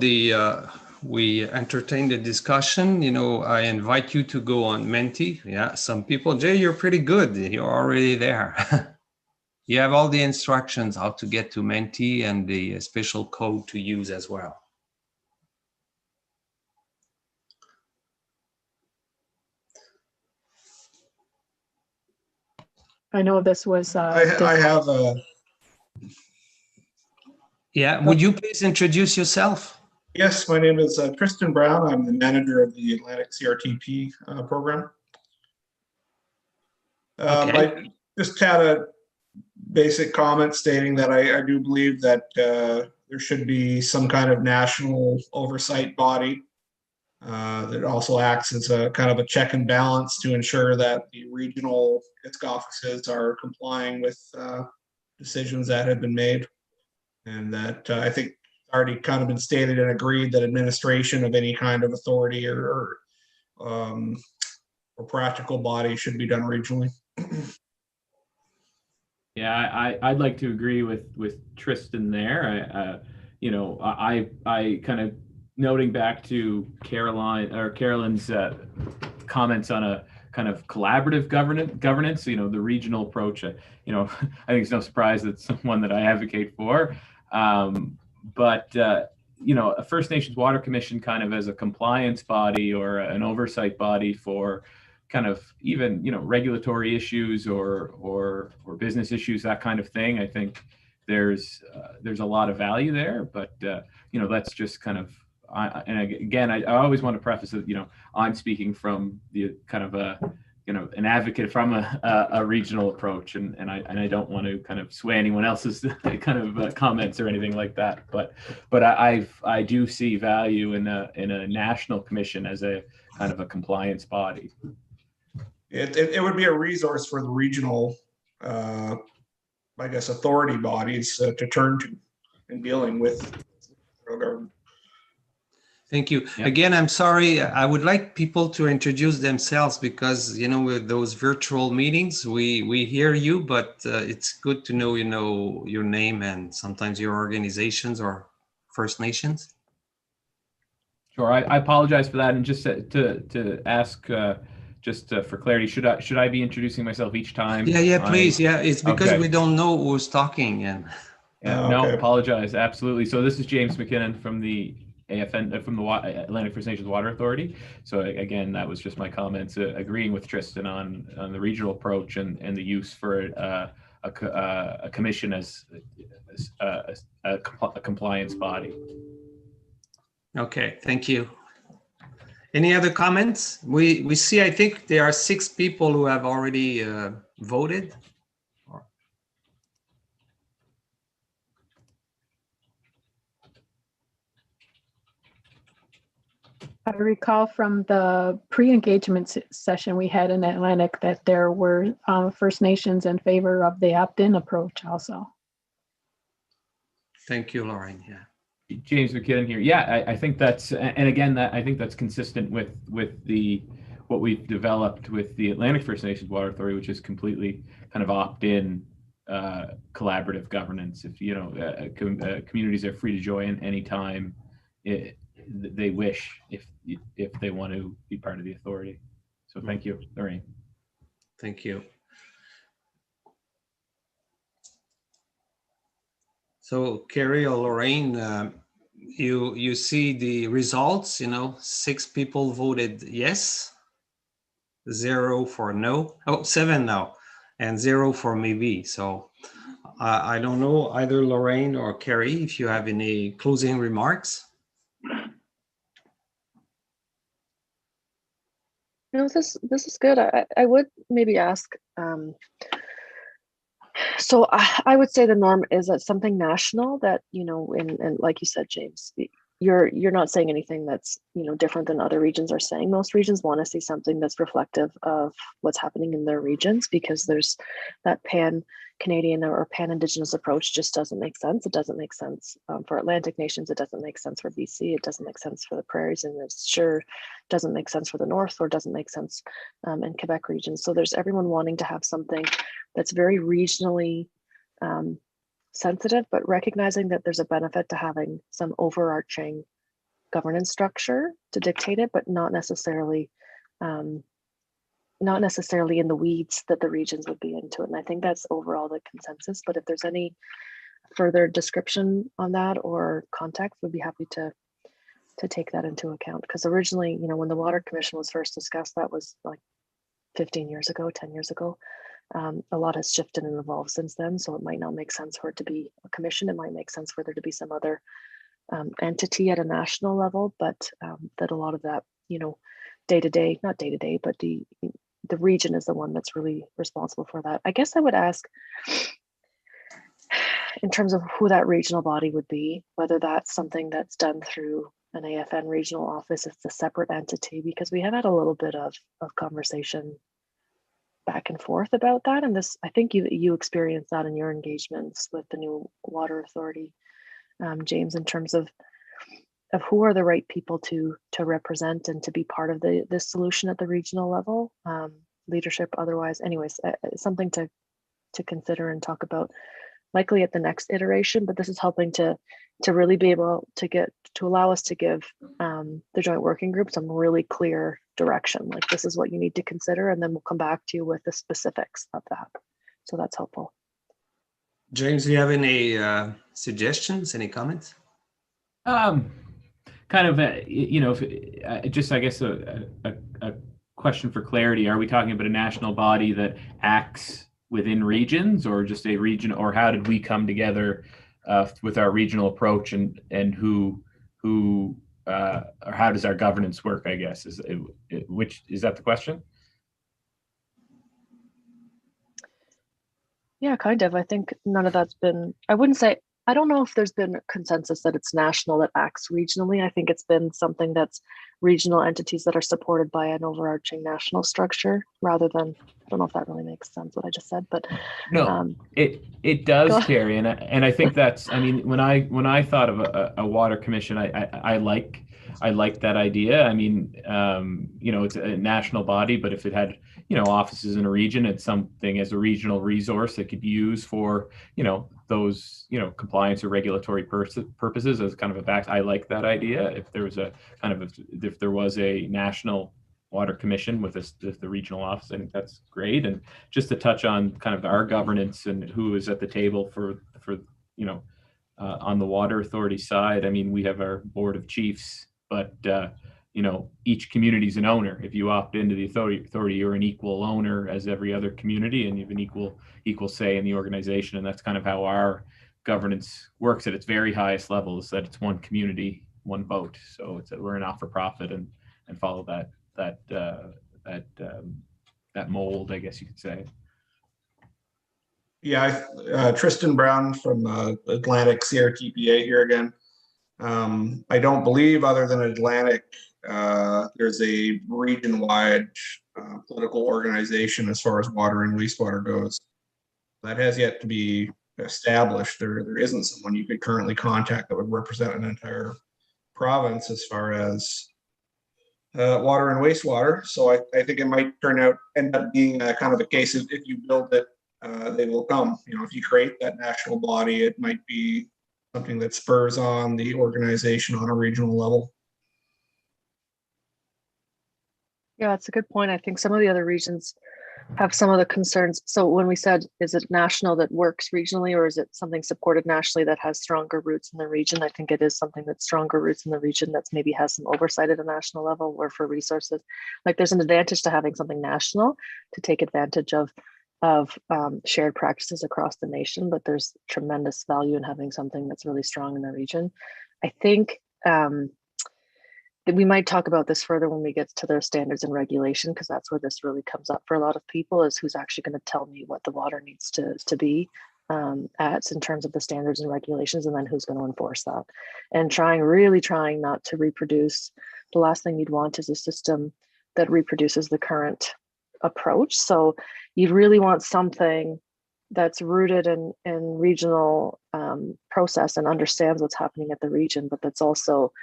we entertain the discussion, I invite you to go on Menti. Yeah, some people, Jay, you're pretty good. You're already there. You have all the instructions how to get to Menti and the special code to use as well. I know this was. I have a. Yeah, would you please introduce yourself? Yes, my name is Tristan Brown. I'm the manager of the Atlantic CRTP program. Okay. I just had a basic comment stating that I do believe that there should be some kind of national oversight body that also acts as a kind of a check and balance to ensure that the regional ISC offices are complying with decisions that have been made. And that I think already kind of been stated and agreed that administration of any kind of authority or or practical body should be done regionally. Yeah, I'd like to agree with Tristan there. I kind of noting back to Carolyn's comments on a kind of collaborative governance. The regional approach. I think it's no surprise that it's one that I advocate for. But a First Nations Water Commission kind of as a compliance body or an oversight body for kind of even regulatory issues or business issues, that kind of thing. I think there's a lot of value there, but that's just kind of I always want to preface that I'm speaking from the kind of an advocate from a regional approach, and I don't want to kind of sway anyone else's kind of comments or anything like that. But I do see value in a national commission as a kind of a compliance body. It would be a resource for the regional, I guess, authority bodies to turn to in dealing with federal government. Thank you. Yeah. Again, I'm sorry. I would like people to introduce themselves because, with those virtual meetings, we hear you, but it's good to know, your name and sometimes your organizations or First Nations. Sure. I apologize for that. And just to ask, for clarity, should I be introducing myself each time? Yeah, please. Yeah, it's because Okay. we don't know who's talking. And No, apologize. Absolutely. So this is James McKinnon from the AFN, from the Atlantic First Nations Water Authority. So again, that was just my comments, agreeing with Tristan on the regional approach and the use for a commission as a compliance body. Okay, thank you. Any other comments? We see, I think there are 6 people who have already voted. I recall from the pre-engagement session we had in Atlantic that there were First Nations in favor of the opt-in approach also. Thank you, Lauren. Yeah. James McKinnon here. Yeah, I think that's, and again, I think that's consistent with what we've developed with the Atlantic First Nations Water Authority, which is completely kind of opt-in collaborative governance. If communities are free to join anytime they wish, if they want to be part of the authority. So thank you, Lorraine. Thank you. So Carrie or Lorraine, you see the results, 6 people voted yes, 0 for no, 7 now, and 0 for maybe. So I don't know, either Lorraine or Carrie, if you have any closing remarks. This is good. I would maybe ask, so I would say the norm is that something national that, and like you said, James, you're not saying anything that's, different than other regions are saying. Most regions want to see something that's reflective of what's happening in their regions, because there's that pan-Canadian or pan-Indigenous approach just doesn't make sense. It doesn't make sense for Atlantic nations. It doesn't make sense for BC. It doesn't make sense for the prairies, and it sure doesn't make sense for the North, or doesn't make sense in Quebec region. So there's everyone wanting to have something that's very regionally sensitive, but recognizing that there's a benefit to having some overarching governance structure to dictate it, but not necessarily in the weeds that the regions would be into it. And I think that's overall the consensus. But if there's any further description on that or context, we'd be happy to take that into account. Because originally, when the Water Commission was first discussed, that was like 15 years ago, 10 years ago. A lot has shifted and evolved since then, so it might not make sense for it to be a commission. It might make sense for there to be some other entity at a national level, but that a lot of that, day to day, not day to day, but the region is the one that's really responsible for that. I guess I would ask, in terms of who that regional body would be, whether that's something that's done through an AFN regional office, it's a separate entity, because we have had a little bit of conversation back and forth about that. And this, I think you experienced that in your engagements with the new water authority, James, in terms of who are the right people to represent and to be part of the solution at the regional level, leadership otherwise. Anyways, something to consider and talk about likely at the next iteration, but this is helping to really be able to allow us to give the joint working group some really clear direction. Like, this is what you need to consider, and then we'll come back to you with the specifics of that. So that's helpful. James, do you have any suggestions, any comments? Kind of, you know, just I guess a question for clarity. Are we talking about a national body that acts within regions, or just a region, or how did we come together with our regional approach, and who or how does our governance work, I guess, which is that the question? Yeah, kind of. I think none of that's been, I don't know if there's been consensus that it's national that acts regionally. I think it's been something that's regional entities that are supported by an overarching national structure rather than, I don't know if that really makes sense what I just said, but no, it does, Carrie, and I think that's, I mean, when I thought of a water commission, I like that idea. I mean, you know, it's a national body, but if it had, you know, offices in a region, it's something as a regional resource that could be used for, you know, those, you know, compliance or regulatory purposes as kind of a back. I like that idea. If there was a kind of if there was a national water commission with the regional office, I think that's great. And just to touch on kind of our governance and who is at the table for you know, on the water authority side, I mean, we have our board of chiefs, but you know, each community is an owner. If you opt into the authority, you're an equal owner as every other community, and you have an equal say in the organization. And that's kind of how our governance works at its very highest level, is that it's one community, one vote. So we're a not-for-profit and follow that mold, I guess you could say. Yeah, Tristan Brown from Atlantic CRTPA here again. I don't believe, other than Atlantic, there's a region-wide political organization as far as water and wastewater goes. That has yet to be established. There isn't someone you could currently contact that would represent an entire province as far as water and wastewater. So I think it might end up being kind of a case of, if you build it, they will come. You know, if you create that national body, it might be something that spurs on the organization on a regional level. Yeah, that's a good point. I think some of the other regions have some of the concerns. So when we said, is it national that works regionally, or is it something supported nationally that has stronger roots in the region? I think it is something that's stronger roots in the region that's maybe has some oversight at a national level, or for resources. Like, there's an advantage to having something national to take advantage of shared practices across the nation, but there's tremendous value in having something that's really strong in the region. I think that we might talk about this further when we get to their standards and regulation, because that's where this really comes up for a lot of people, is who's actually going to tell me what the water needs to be at in terms of the standards and regulations, and then who's going to enforce that. And really trying not to reproduce. The last thing you'd want is a system that reproduces the current approach. So you'd really want something that's rooted in regional process and understands what's happening at the region, but that's also,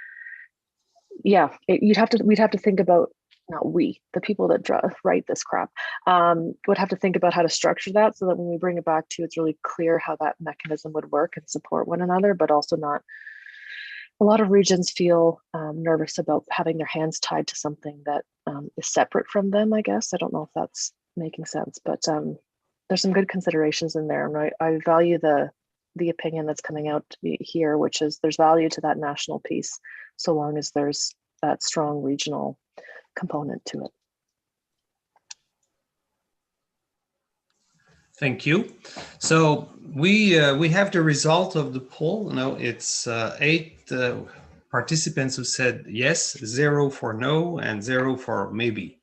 we'd have to think about, not we, the people that write this crap, would have to think about how to structure that so that when we bring it back to you, it's really clear how that mechanism would work and support one another, but also not. A lot of regions feel nervous about having their hands tied to something that is separate from them, I guess. I don't know if that's making sense, but there's some good considerations in there. And I value the opinion that's coming out here, which is there's value to that national piece, so long as there's that strong regional component to it. Thank you. So we have the result of the poll. Now it's 8 participants who said yes, 0 for no, and 0 for maybe.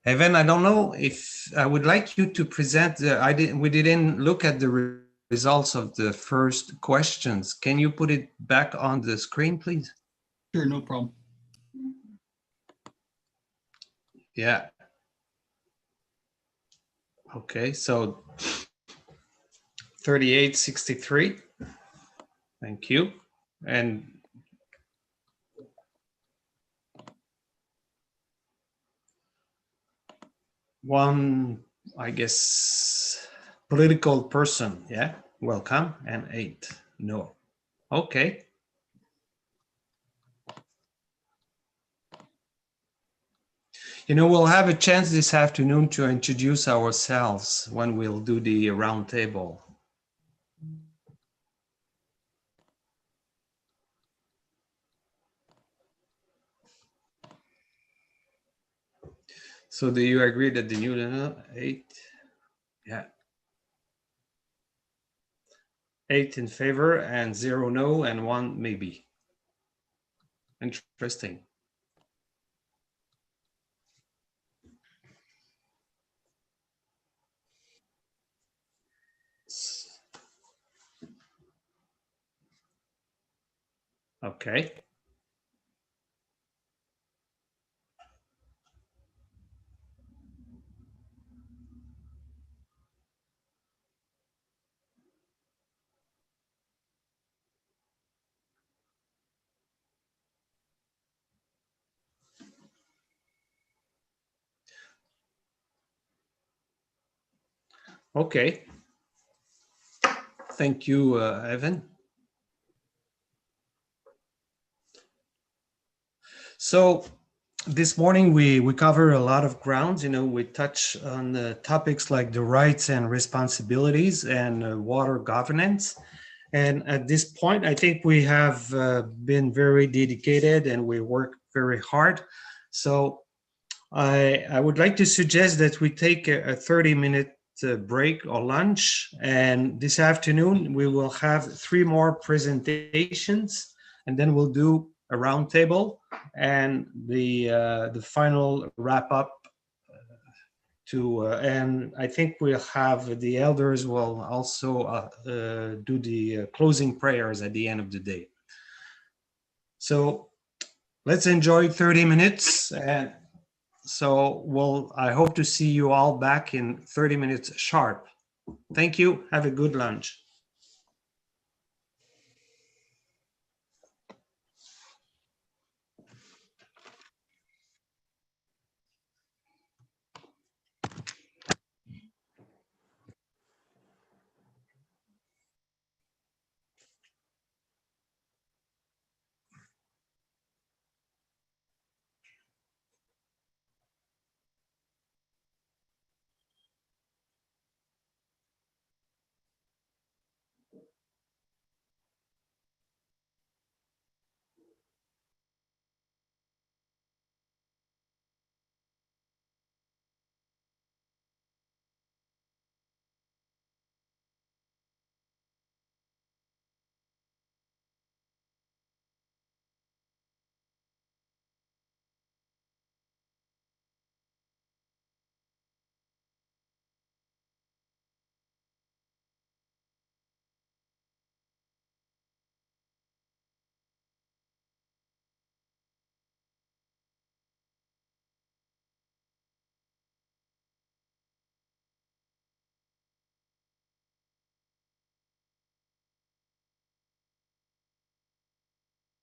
Evan, I don't know if I would like you to present. We didn't look at the results of the first questions. Can you put it back on the screen, please? Sure, no problem. Yeah. Okay, so 38-63. Thank you. and one, I guess, political person. Yeah, welcome. And 8, no. Okay. You know, we'll have a chance this afternoon to introduce ourselves when we'll do the round table. So do you agree that the new 8? Yeah. 8 in favor and 0 no and 1 maybe. Interesting. Okay. Okay. Thank you, Evan. So this morning we cover a lot of grounds. You know, we touch on topics like the rights and responsibilities and water governance. And at this point, I think we have been very dedicated and we work very hard. So I would like to suggest that we take a 30-minute break or lunch. And this afternoon, we will have 3 more presentations, and then we'll do a roundtable and the final wrap up. And I think we'll have the elders will also do the closing prayers at the end of the day. So let's enjoy 30 minutes. And so I hope to see you all back in 30 minutes sharp. Thank you. Have a good lunch.